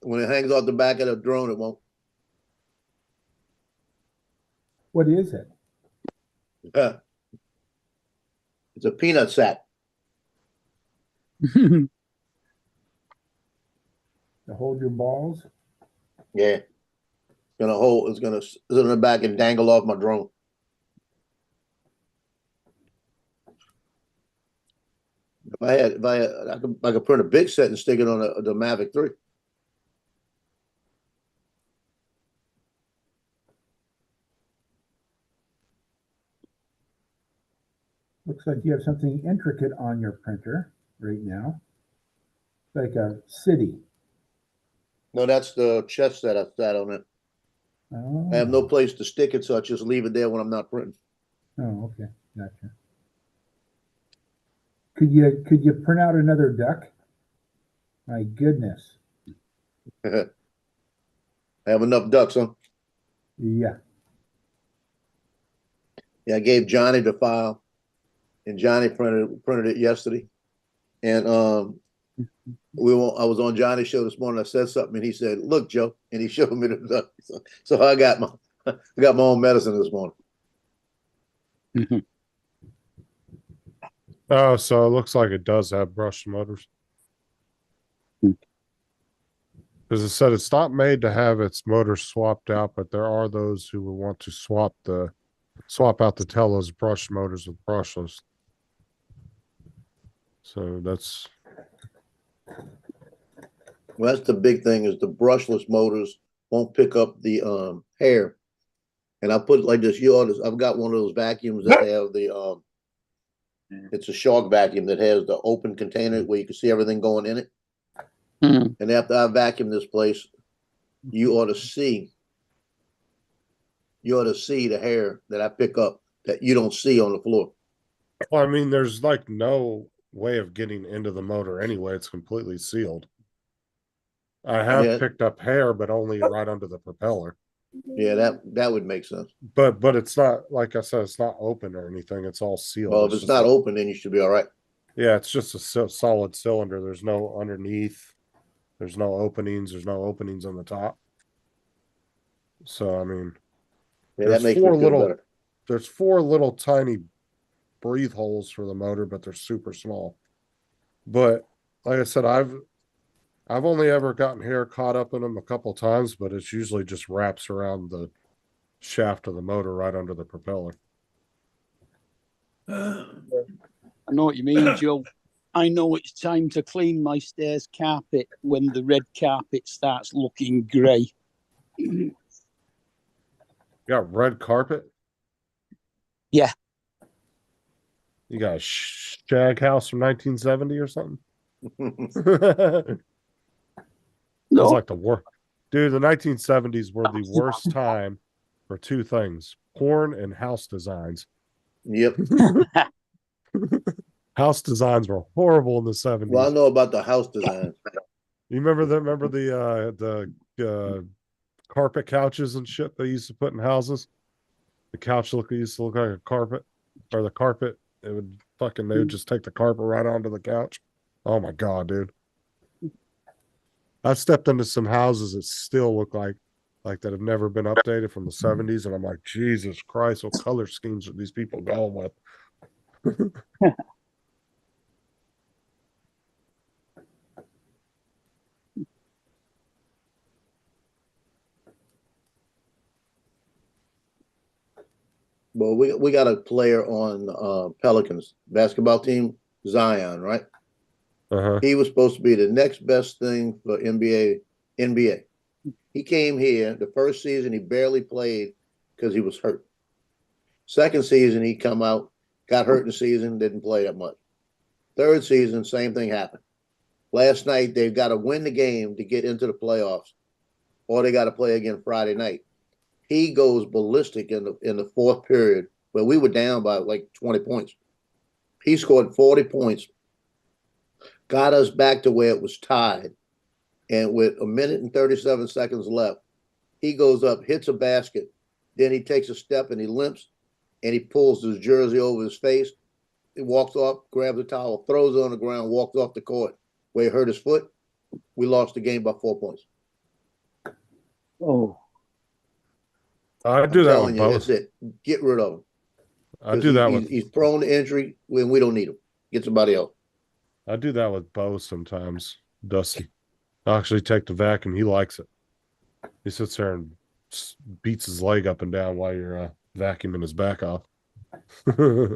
When it hangs off the back of the drone, it won't. What is it? It's a peanut sack. To hold your balls? Yeah. It's gonna sit in the back and dangle off my drone. I could print a big set and stick it on the Mavic 3. Looks like you have something intricate on your printer right now. Like a city. No, that's the chest that I sat on it. Oh. I have no place to stick it, so I just leave it there when I'm not printing. Oh, okay, gotcha. Could you print out another duck? My goodness. I have enough ducks, huh? Yeah. Yeah, I gave Johnny the file, and Johnny printed it yesterday. And I was on Johnny's show this morning. I said something, and he said, "Look, Joe," and he showed me the duck. So I got my own medicine this morning. Oh, so it looks like it does have brushed motors. Hmm. Because it said it's not made to have its motors swapped out, but there are those who will want to swap out the Telus brushed motors with brushless. So that's Well, that's the big thing is the brushless motors won't pick up the hair. And I put it like this, I've got one of those vacuums that have the it's a Shark vacuum that has the open container where you can see everything going in it. Hmm. And after I vacuum this place, you ought to see the hair that I pick up that you don't see on the floor. well, I mean, there's like no way of getting into the motor anyway. It's completely sealed. I have Yeah. picked up hair, but only right under the propeller. Yeah, that would make sense. But it's not, like I said, it's not open or anything. It's all sealed. Well, if it's just not a- open, then you should be all right. Yeah, it's just a solid cylinder. There's no underneath. There's no openings. There's no openings on the top. So I mean, Yeah, there's that makes me feel better. there's 4 little tiny breathe holes for the motor, but they're super small. But like I said, I've only ever gotten hair caught up in them a couple times, but it's usually just wraps around the shaft of the motor right under the propeller. I know what you mean, Joe. I know it's time to clean my stairs carpet when the red carpet starts looking grey. You got red carpet? Yeah. You got a shag house from 1970 or something? No. It's like the worst. Dude, the 1970s were the worst time for 2 things: porn and house designs. Yep. House designs were horrible in the 70s. Well, I know about the house design. You remember the carpet couches and shit they used to put in houses? The couch used to look like a carpet, or the carpet, they would just take the carpet right onto the couch. Oh my God, dude. I've stepped into some houses that still look like that have never been updated from the 70s, and I'm like, Jesus Christ, what color schemes are these people going with? Well, we got a player on Pelicans basketball team, Zion, right? Uh-huh. He was supposed to be the next best thing for NBA. He came here the first season, he barely played because he was hurt. Second season, he come out, got hurt in the season, didn't play that much. Third season, same thing happened. Last night, they've got to win the game to get into the playoffs, or they got to play again Friday night. He goes ballistic in the fourth period, where we were down by like 20 points. He scored 40 points, got us back to where it was tied. And with 1 minute and 37 seconds left, he goes up, hits a basket. Then he takes a step and he limps and he pulls his jersey over his face. He walks off, grabs a towel, throws it on the ground, walks off the court where he hurt his foot. We lost the game by 4 points. Oh. I do that with That's both. it. Get rid of him. I do that with He's prone to injury when we don't need him. Get somebody else. I do that with Bo sometimes, Dusty. I actually take the vacuum. He likes it. He sits there and beats his leg up and down while you're vacuuming his back off. Hmm.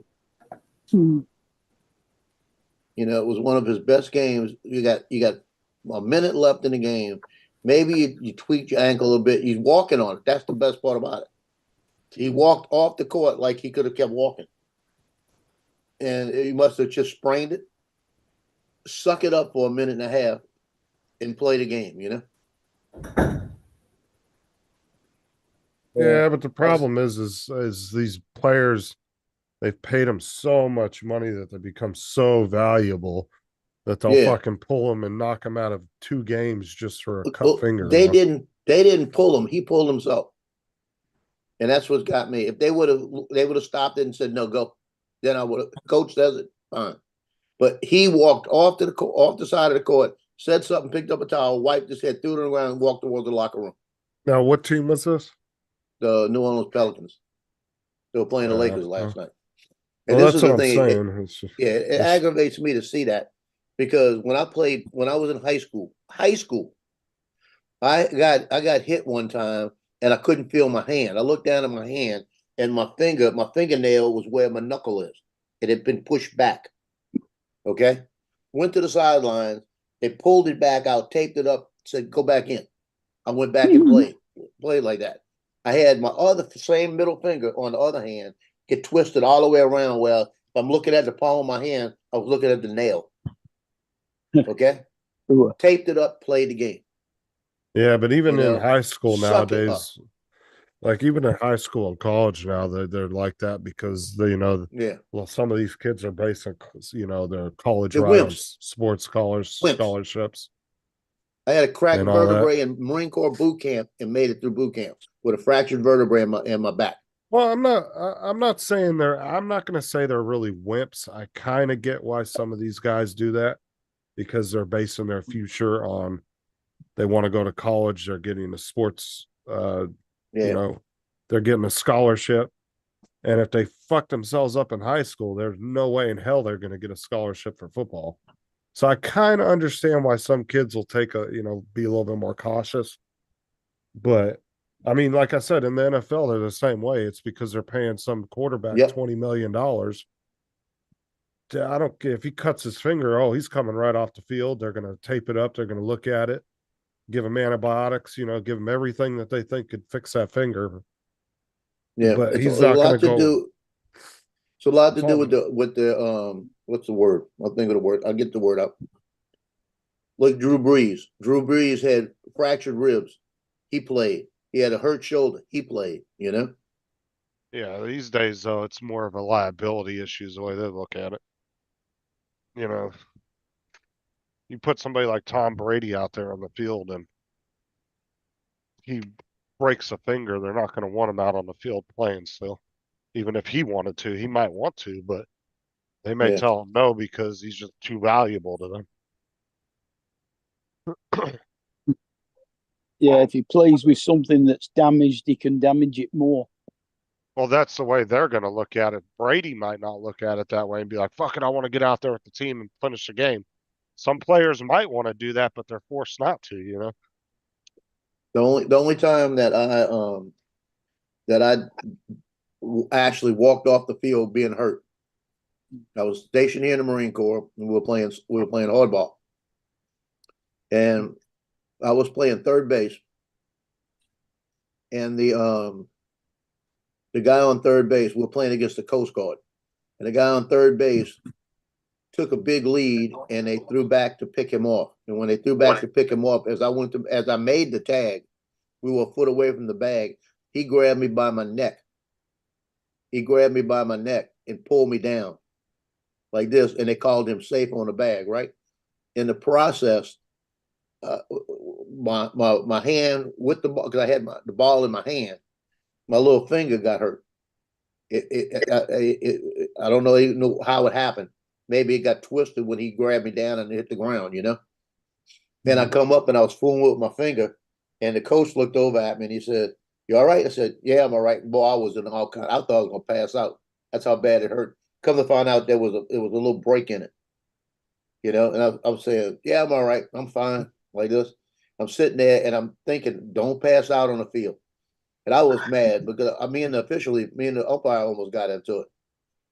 You know, it was one of his best games. You got a minute left in the game. Maybe you tweaked your ankle a bit. He's walking on it. That's the best part about it. He walked off the court like he could have kept walking. And he must have just sprained it. Suck it up for a minute and a half and play the game, you know? Yeah, but the problem is these players, they've paid them so much money that they become so valuable that they'll fucking pull them and knock them out of 2 games just for a cut finger. They didn't pull him. He pulled himself. And that's what got me. If they would have stopped it and said, no, go, then I would have, coach says it, fine. But he walked off the side of the court, said something, picked up a towel, wiped his head, threw it around, and walked towards the locker room. Now, what team was this? The New Orleans Pelicans. They were playing the Lakers last night. And Well, this that's is what the I'm thing, saying. It's just- yeah, it it's- aggravates me to see that because when I was in high school, I got hit one time and I couldn't feel my hand. I looked down at my hand and my fingernail was where my knuckle is. It had been pushed back. Okay. Went to the sidelines. They pulled it back out, taped it up, said, go back in. I went back and played like that. I had my same middle finger on the other hand get twisted all the way around. Well, if I'm looking at the palm of my hand, I was looking at the nail. Okay. Taped it up, played the game. Yeah, but even You in know, high school suck it up. nowadays, like even in high school and college now, they're like that because they, Yeah. well, some of these kids are basing, their college They're route on wimps. sports Wimps. scholarships I had a cracked and all that. vertebrae in Marine Corps boot camp and made it through boot camp with a fractured vertebrae in my back. Well, I'm not saying I'm not going to say they're really wimps. I kind of get why some of these guys do that because they're basing their future on they want to go to college. They're getting a sports, they're getting a scholarship. And if they fuck themselves up in high school, there's no way in hell they're going to get a scholarship for football. So I kind of understand why some kids will be a little bit more cautious. But I mean, like I said, in the NFL, they're the same way. It's because they're paying some quarterback $20 million. I don't care if he cuts his finger. Oh, he's coming right off the field. They're going to tape it up. They're going to look at it, give him antibiotics, give him everything that they think could fix that finger. Yeah, But it's he's a not lot going to to go. do. It's a lot to It's do all- with the what's the word? I'll think of the word. I'll get the word up. Like Drew Brees. Drew Brees had fractured ribs. He played. He had a hurt shoulder. He played, Yeah, these days though, it's more of a liability issue is the way they look at it. You put somebody like Tom Brady out there on the field and he breaks a finger, they're not going to want him out on the field playing still. Even if he wanted to, he might want to, but they may Yeah. tell him no because he's just too valuable to them. Yeah, if he plays with something that's damaged, he can damage it more. Well, that's the way they're going to look at it. Brady might not look at it that way and be like, fuck it, I want to get out there with the team and finish the game. Some players might want to do that, but they're forced not to, The only time that I actually walked off the field being hurt, I was stationed here in the Marine Corps and we were playing hardball, and I was playing third base, and the guy on third base, we were playing against the Coast Guard, and the guy on third base took a big lead and they threw back to pick him off. And when they threw back to pick him off, as I made the tag, we were a foot away from the bag. He grabbed me by my neck. He grabbed me by my neck and pulled me down like this. And they called him safe on the bag, right? In the process, my hand with the ball, because I had the ball in my hand, my little finger got hurt. I don't know how it happened. Maybe it got twisted when he grabbed me down and hit the ground, Then I come up and I was fooling with my finger, and the coach looked over at me and he said, "You all right?" I said, "Yeah, I'm all right." Boy, I was in all kind. I thought I was gonna pass out. That's how bad it hurt. Come to find out, it was a little break in it, And I'm saying, "Yeah, I'm all right. I'm fine." Like this, I'm sitting there and I'm thinking, "Don't pass out on the field." And I was mad because me and the umpire almost got into it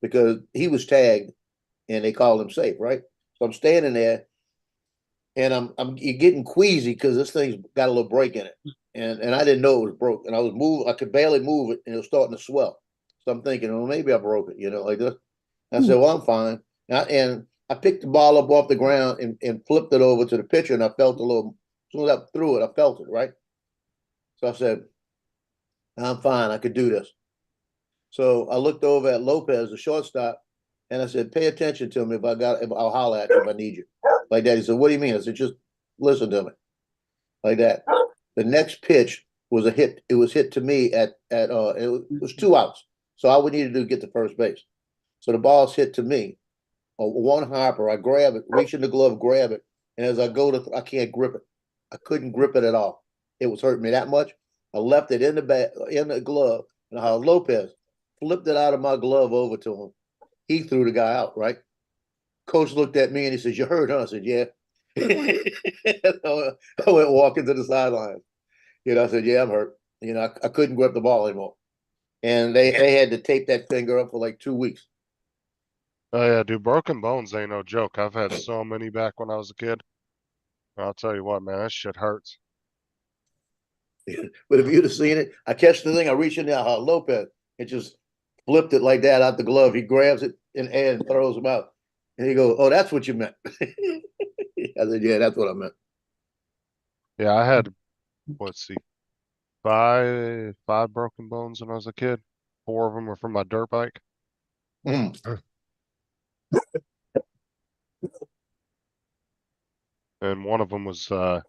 because he was tagged and they called him safe, right? So I'm standing there and I'm getting queasy because this thing's got a little break in it. And I didn't know it was broke. And I could barely move it and it was starting to swell. So I'm thinking, well, maybe I broke it, like this. And I said, well, I'm fine. And I picked the ball up off the ground and flipped it over to the pitcher and I felt as soon as I threw it, I felt it, right? So I said, I'm fine. I could do this. So I looked over at Lopez, the shortstop, and I said, pay attention to me. I'll holler at you if I need you. Like that. He said, what do you mean? I said, just listen to me. Like that. The next pitch was a hit. It was hit to me it was 2 outs. So all we needed to do get to first base. So the ball's hit to me. One hopper, I grab it, reach in the glove, grab it. And as I go I can't grip it. I couldn't grip it at all. It was hurting me that much. I left it in the glove, and how Lopez flipped it out of my glove over to him. he threw the guy out, right? Coach looked at me and he says, "You hurt, huh?" I said, "Yeah." I went walking to the sideline. I said, "Yeah, I'm hurt." I couldn't grab the ball anymore. And they had to tape that finger up for like 2 weeks. Oh yeah, dude, broken bones ain't no joke. I've had so many back when I was a kid. I'll tell you what, man, that shit hurts. But if you'd have seen it, I catch the thing, I reach in there, Lopez, it just flipped it like that out the glove. He grabs it in air and throws him out. And he goes, "Oh, that's what you meant." I said, "Yeah, that's what I meant." Yeah, I had, let's see, five broken bones when I was a kid. 4 of them were from my dirt bike. Mm. And one of them was it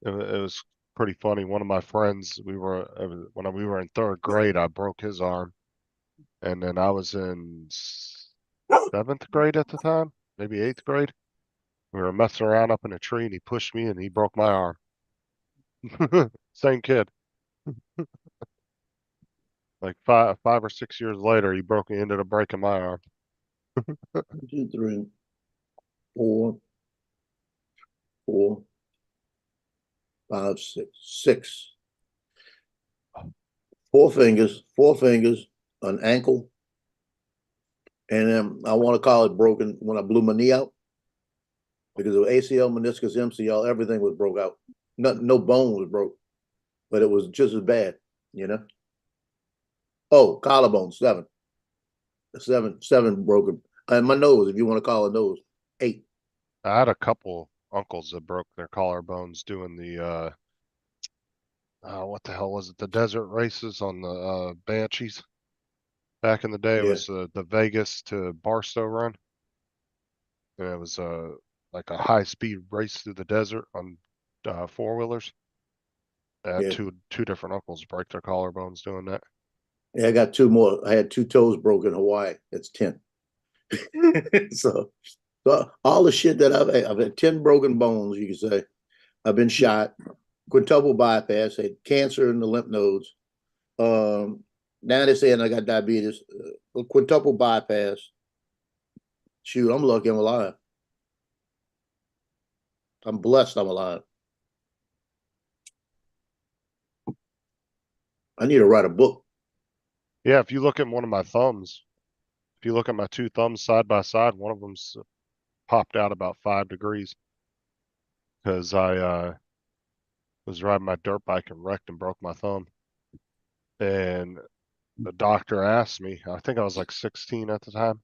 was pretty funny. One of my friends, when we were in 3rd grade, I broke his arm, and then I was in 7th grade at the time, maybe 8th grade. We were messing around up in a tree, and he pushed me, and he broke my arm. Same kid. Like 5 or 6 years later, he ended up breaking my arm. 1, 2, 3, 4, 4, 5, 6, 6. 4 fingers, an ankle, and then I want to call it broken when I blew my knee out because of ACL, meniscus, MCL, everything was broke out. No bone was broke, but it was just as bad, Oh, collarbone, 7, 7 broken, and my nose, if you want to call it nose, 8. I had a couple uncles that broke their collarbones doing the what the hell was it? The desert races on the Banshees. Back in the day, it Yeah. was the Vegas to Barstow run. And it was like a high speed race through the desert on 4-wheelers. I had Yeah. two different uncles break their collarbones doing that. Yeah, I got 2 more. I had 2 toes broken in Hawaii. That's 10. So all the shit that I've had 10 broken bones, you can say. I've been shot, quintuple bypass, had cancer in the lymph nodes. Now they're saying I got diabetes, quintuple bypass. Shoot, I'm lucky I'm alive. I'm blessed I'm alive. I need to write a book. Yeah, if you look at one of my thumbs, if you look at my 2 thumbs side by side, one of them's popped out about 5 degrees because I was riding my dirt bike and wrecked and broke my thumb. And the doctor asked me, I think I was like 16 at the time.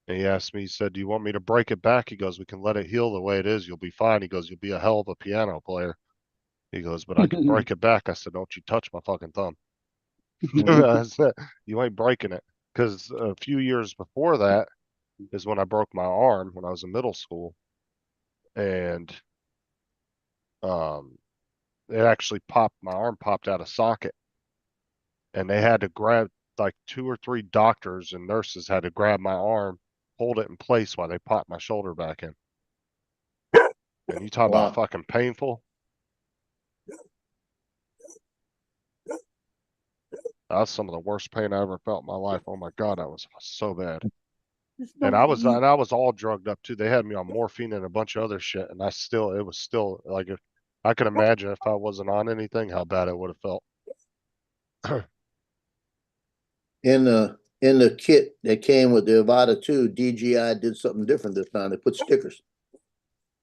And he asked me, he said, "Do you want me to break it back?" He goes, "We can let it heal the way it is. You'll be fine." He goes, "You'll be a hell of a piano player." He goes, "But I can break it back." I said, "Don't you touch my fucking thumb." I said, "You ain't breaking it." Because a few years before that is when I broke my arm when I was in middle school. And it actually my arm popped out of socket. And they had to grab, like 2 or 3 doctors and nurses had to grab my arm, hold it in place while they popped my shoulder back in. And you talk about Wow. fucking painful. That's some of the worst pain I ever felt in my life. Oh my God, that was so bad. And I was all drugged up too. They had me on morphine and a bunch of other shit, and it was still like, if I can imagine if I wasn't on anything, how bad it would have felt. In the kit that came with the Avata 2, DJI did something different this time. They put stickers.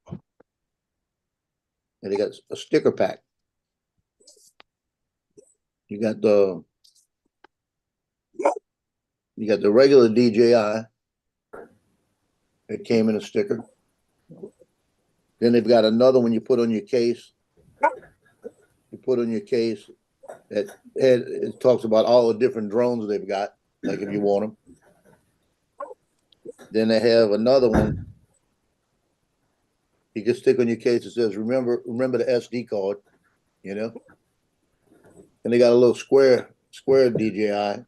And they got a sticker pack. You got the regular DJI. It came in a sticker. Then they've got another one you put on your case. You put on your case that it talks about all the different drones they've got, like if you want them. Then they have another one you can stick on your case that says, remember the SD card, And they got a little square DJI.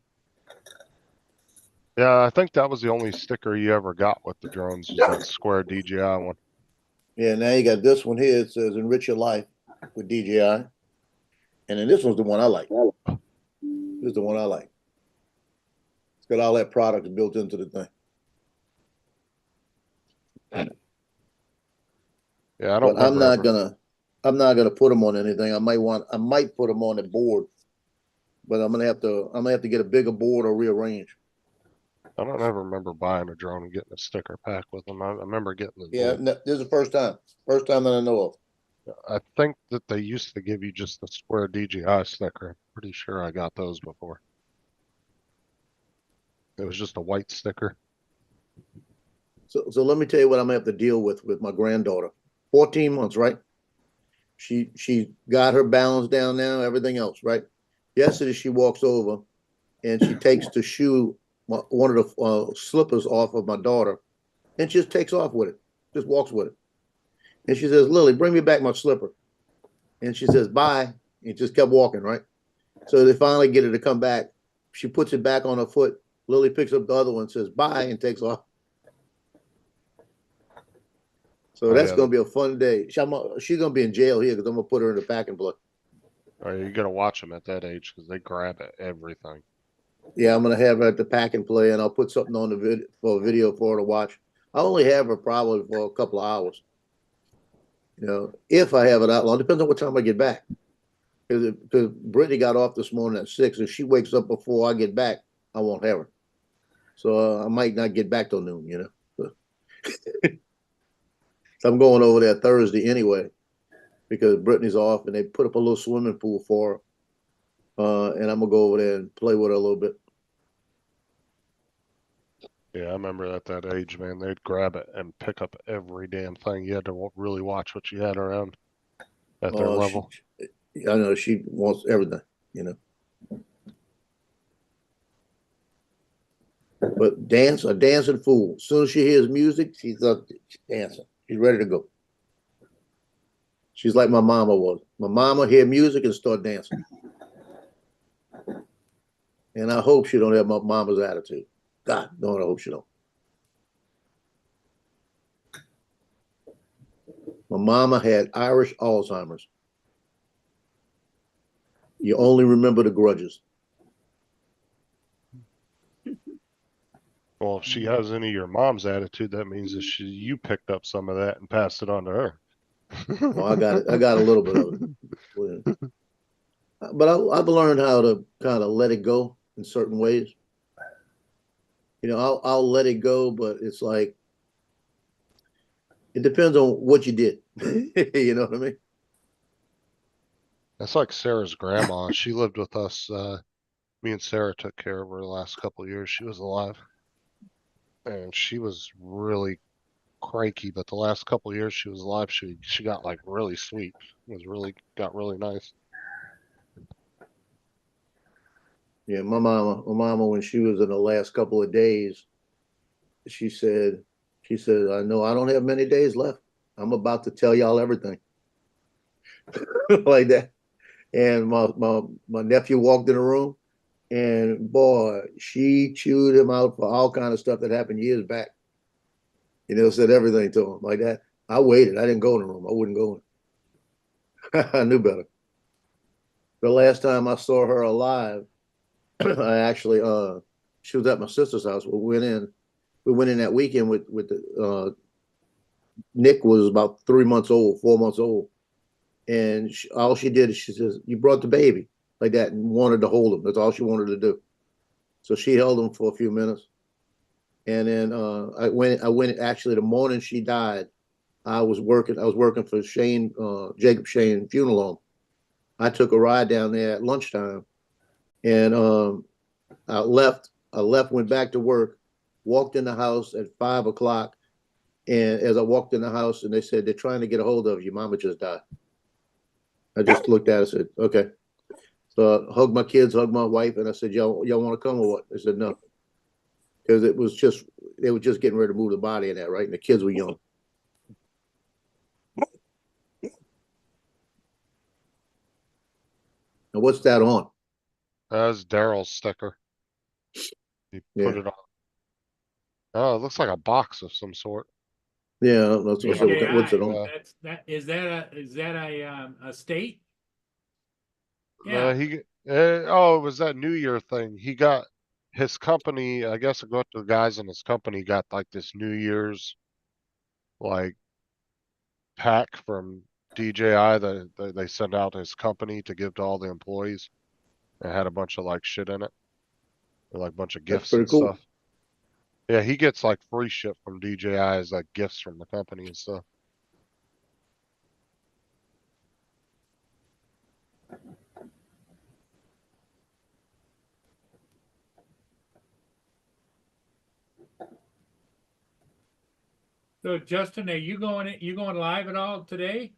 Yeah, I think that was the only sticker you ever got with the drones, was that square DJI one. Yeah, now you got this one here. It says enrich your life with DJI. And then this one's the one I like. This is the one I like. Got all that product built into the thing. Yeah, I don't But remember. I'm not gonna put them on anything. I might put them on the board. But I'm gonna have to get a bigger board or rearrange. I don't ever remember buying a drone and getting a sticker pack with them. I remember getting the Yeah, board. no, this is the first time that I know of. I think that they used to give you just the square DJI sticker. I'm pretty sure I got those before. It was just a white sticker. So let me tell you what I'm gonna have to deal with my granddaughter. 14 months, right? She got her balance down now, everything else, right? Yesterday she walks over and she takes the shoe, one of the slippers off of my daughter, and just takes off with it, just walks with it. And she says, Lily, bring me back my slipper. And she says, bye. And just kept walking, right? So they finally get her to come back. She puts it back on her foot. Lily picks up the other one, says bye, and takes off. So Oh, that's yeah, going to be a fun day. She's going to be in jail here because I'm going to put her in the pack and play. Oh, you gotta watch them at that age because they grab at everything. Yeah, I'm going to have her at the pack and play, and I'll put something on the video for her to watch. I only have her probably for a couple of hours. You know, if I have it out long, depends on what time I get back. Because Brittany got off this morning at 6. If she wakes up before I get back, I won't have her. So I might not get back till noon, you know. So I'm going over there Thursday anyway, because Brittany's off and they put up a little swimming pool for her. And I'm gonna go over there and play with her a little bit. Yeah, I remember at that age, man, they'd grab it and pick up every damn thing. You had to really watch what you had around at their level. I know she wants everything, you know. But a dancing fool. As soon as she hears music, she's up dancing. She's ready to go. She's like my mama was. My mama hear music and start dancing. And I hope she don't have my mama's attitude. God, no, I hope she don't. My mama had Irish Alzheimer's. You only remember the grudges. Well, if she has any of your mom's attitude, that means that you picked up some of that and passed it on to her. Oh, I got it. I got a little bit of it. But I've learned how to kind of let it go in certain ways. You know, I'll let it go, but it's like it depends on what you did. You know what I mean? That's like Sarah's grandma. She lived with us. Me and Sarah took care of her the last couple of years she was alive. And she was really cranky, but the last couple of years she was alive, she got like really sweet. Got really nice. Yeah, my mama, when she was in the last couple of days, she said, I know I don't have many days left. I'm about to tell y'all everything. Like that. And my nephew walked in the room and boy, she chewed him out for all kind of stuff that happened years back. You know, said everything to him like that. I waited. I didn't go in the room. I wouldn't go in. I knew better. The last time I saw her alive, I actually she was at my sister's house. We went in that weekend with the Nick was about 4 months old. And all she did is she says, you brought the baby like that and wanted to hold him. That's all she wanted to do. So she held him for a few minutes. And then I went actually the morning she died. I was working for Jacob Shane Funeral Home. I took a ride down there at lunchtime and I left, went back to work, walked in the house at 5 o'clock. And as I walked in the house and they said, they're trying to get a hold of you. Mama just died. I just looked at it and said, okay. So I hugged my kids, hugged my wife, and I said, y'all want to come or what? They said, no. Because they were just getting ready to move the body in there, right? And the kids were young. And what's that on? That's Daryl's sticker. He put it on. Oh, it looks like a box of some sort. Yeah, that's what's it on? Is that a state? Yeah. It was that New Year thing. He got his company, I guess I go up to the guys in his company, got like this New Year's like pack from DJI that they send out to his company to give to all the employees. It had a bunch of like shit in it. Like a bunch of That's gifts pretty and cool. stuff. Yeah, he gets like free shit from DJI as like gifts from the company and stuff. So Justin, are you going live at all today?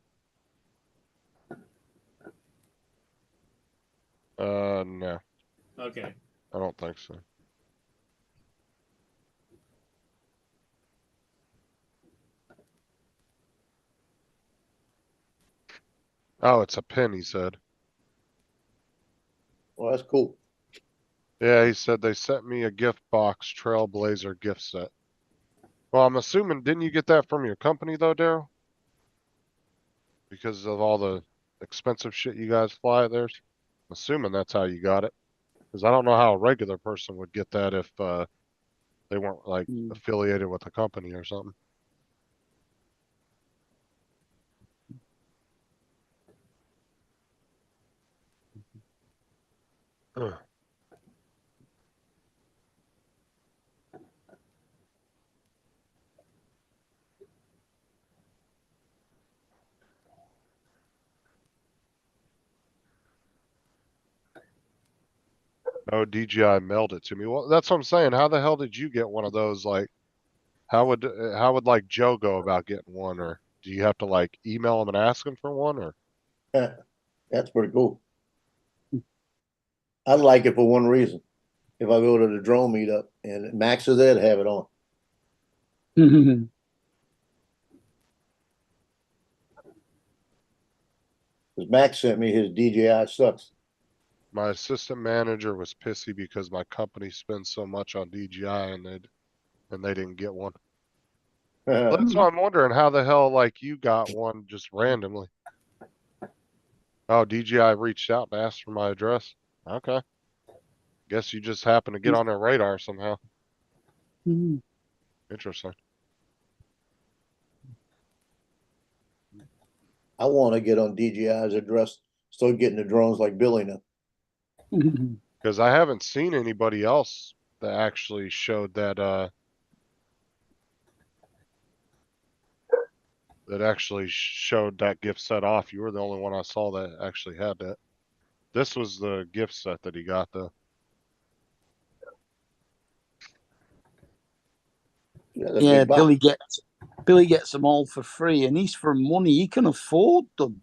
No, Okay. I don't think so. Oh, it's a pin, he said. Well, that's cool. Yeah, he said they sent me a gift box, Trailblazer gift set. Well, I'm assuming, didn't you get that from your company though, Daryl? Because of all the expensive shit you guys fly there? I'm assuming that's how you got it. Because I don't know how a regular person would get that if they weren't like Mm. affiliated with a company or something. Ugh. Oh, DJI mailed it to me. Well, that's what I'm saying. How the hell did you get one of those? Like, how would like Joe go about getting one? Or do you have to like email him and ask him for one? Or That's pretty cool. I like it for one reason. If I go to the drone meetup and Max is there to have it on. Because Max sent me his DJI sucks. my assistant manager was pissy because my company spends so much on DJI and they didn't get one. That's why I'm wondering how the hell like you got one just randomly. Oh, DJI reached out and asked for my address. Okay. Guess you just happened to get on their radar somehow. Interesting. I want to get on DJI's address, start getting the drones like Billy now. Because I haven't seen anybody else that actually showed that showed that gift set off. You were the only one I saw that actually had that. This was the gift set that he got though. Yeah, that's a Yeah, big box. Billy gets them all for free, and he's for money. He can afford them.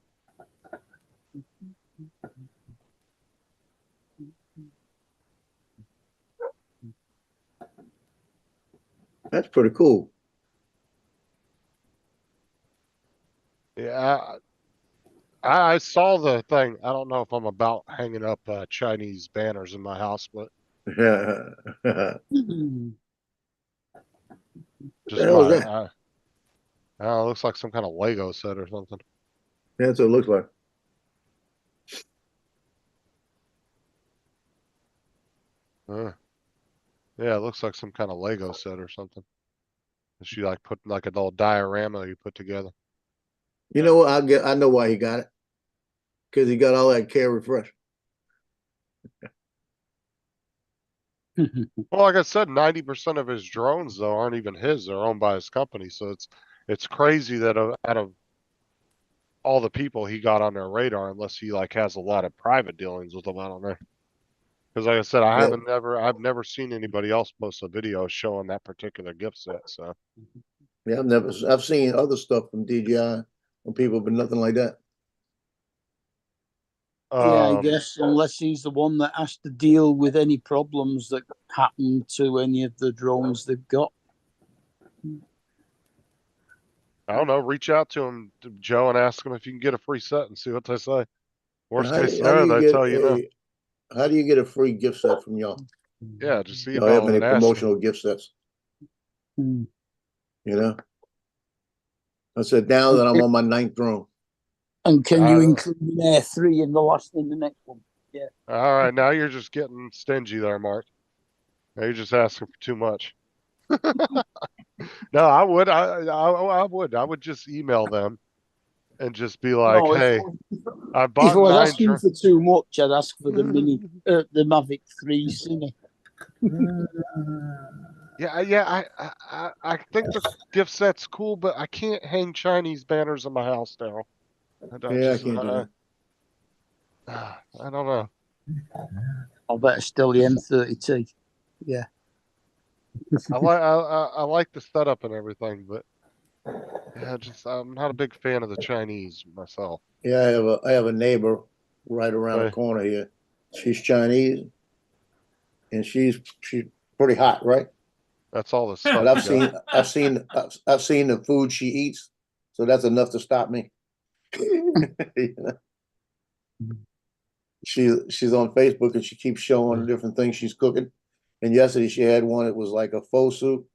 That's pretty cool. Yeah, I saw the thing. I don't know if I'm about hanging up Chinese banners in my house, but The just hell is my, that? it looks like some kind of Lego set or something. That's what it looks like. Yeah, it looks like some kind of Lego set or something. She like put like a little diorama you put together. You know what? I know why he got it. Because he got all that Care Refresh. Well, like I said, 90% of his drones though aren't even his; they're owned by his company. So it's crazy that out of all the people he got on their radar, unless he like has a lot of private dealings with them, I don't know. Because like I said, I've never seen anybody else post a video showing that particular gift set. So Yeah, I've seen other stuff from DJI from people, but nothing like that. Yeah, I guess unless he's the one that has to deal with any problems that happen to any of the drones they've got. I don't know. Reach out to him, to Joe, and ask him if you can get a free set and see what they say. Worst case scenario, they tell you no. How do you get a free gift set from y'all? Yeah, just see Y'all have about it any and ask them. promotional gift sets? You know? I said, now that I'm on my 9th drone. And can you include an Air 3 in the next one? Yeah. All right, now you're just getting stingy there, Mark. You're just asking for too much. No, I would. I would just email them and just be like, No, "Hey, I if I bought was 9 asking for too much, I'd ask for the the Mavic 3 Cine. Yeah. I think the gift set's cool, but I can't hang Chinese banners in my house now. Yeah, I can't do that. I don't know. I bet it's still the M32. Yeah. I like the setup and everything, but yeah, just I'm not a big fan of the Chinese myself. Yeah, I have a neighbor right around the Right. corner here. She's Chinese, and she's pretty hot, right? That's all the stuff. But I've seen the food she eats, so that's enough to stop me. You know? She's on Facebook and she keeps showing different things she's cooking. And yesterday she had one. It was like a pho soup,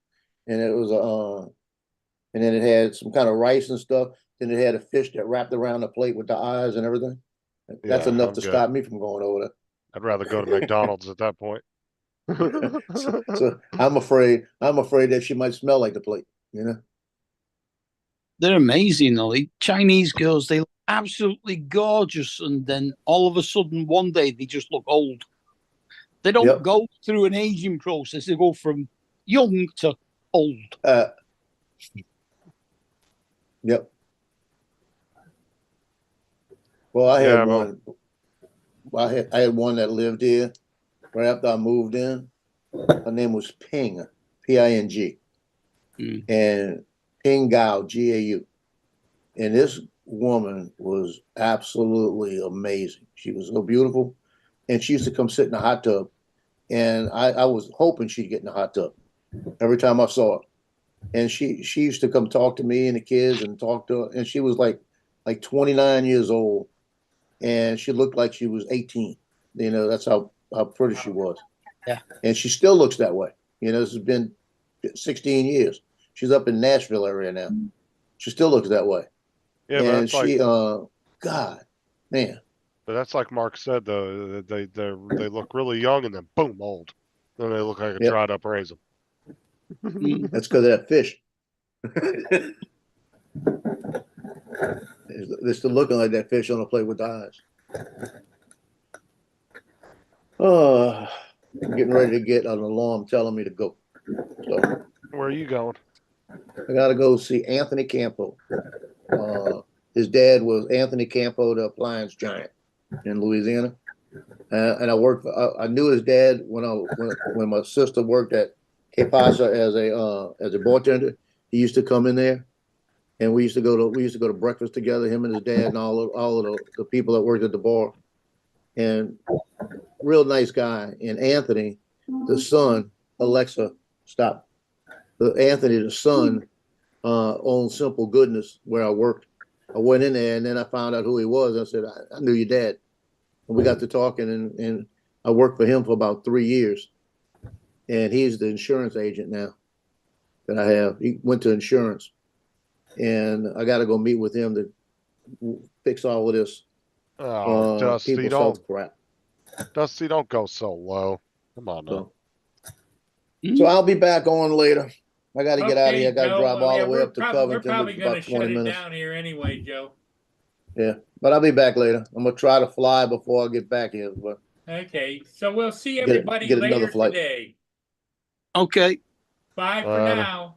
and it was and then it had some kind of rice and stuff. Then it had a fish that wrapped around the plate with the eyes and everything. That's Yeah, enough I'm to good. stop me from going over I'd rather go to McDonald's at that point. there. So I'm afraid that she might smell like the plate. You know. They're amazing, though. Chinese girls, they look absolutely gorgeous. And then all of a sudden, one day, they just look old. They don't Yep. go through an aging process. They go from young to old. Yep. Well, I Yeah, had well- one. I had one that lived here right after I moved in. Her name was Ping, Ping, and Ping Gao, Gau. And this woman was absolutely amazing. She was so beautiful, and she used to come sit in the hot tub. And I was hoping she'd get in the hot tub every time I saw her. And she used to come talk to me and the kids and talk to her. And she was like 29 years old, and she looked like she was 18. You know, that's how pretty she was. Yeah. And she still looks that way. You know, this has been 16 years. She's up in Nashville area now. She still looks that way. Yeah, but And that's like she, God, man. but that's like Mark said though. They look really young and then boom, old. Then they look like a Yep. dried up raisin. That's because of that fish. They're still looking like that fish on a plate with the eyes. Oh, I'm getting ready to get an alarm telling me to go. So Where are you going? I got to go see Anthony Campo. His dad was Anthony Campo, the appliance giant in Louisiana. And I knew his dad when my sister worked at Que Pasa as a bartender. He used to come in there, and we used to go to breakfast together, him and his dad and all of the people that worked at the bar. And real nice guy. And Anthony, the son, Alexa, stop. Anthony, the son, owned Simple Goodness where I worked. I went in there and then I found out who he was. I said, I knew your dad. And we got to talking, and I worked for him for about 3 years. And he's the insurance agent now that I have. He went to insurance. And I got to go meet with him to fix all of this Oh, Dusty, people's don't health crap. Dusty, don't go so low. Come on now. So I'll be back on later. I got to get out of Okay, here. I got to Joe. drive all Yeah, the way we're up to We're Covington. probably It's gonna about shut 20 it minutes. down here anyway, Joe. Yeah, but I'll be back later. I'm gonna try to fly before I get back here. But Okay, so we'll see Get everybody another later flight. today. Okay. Bye for Later. now.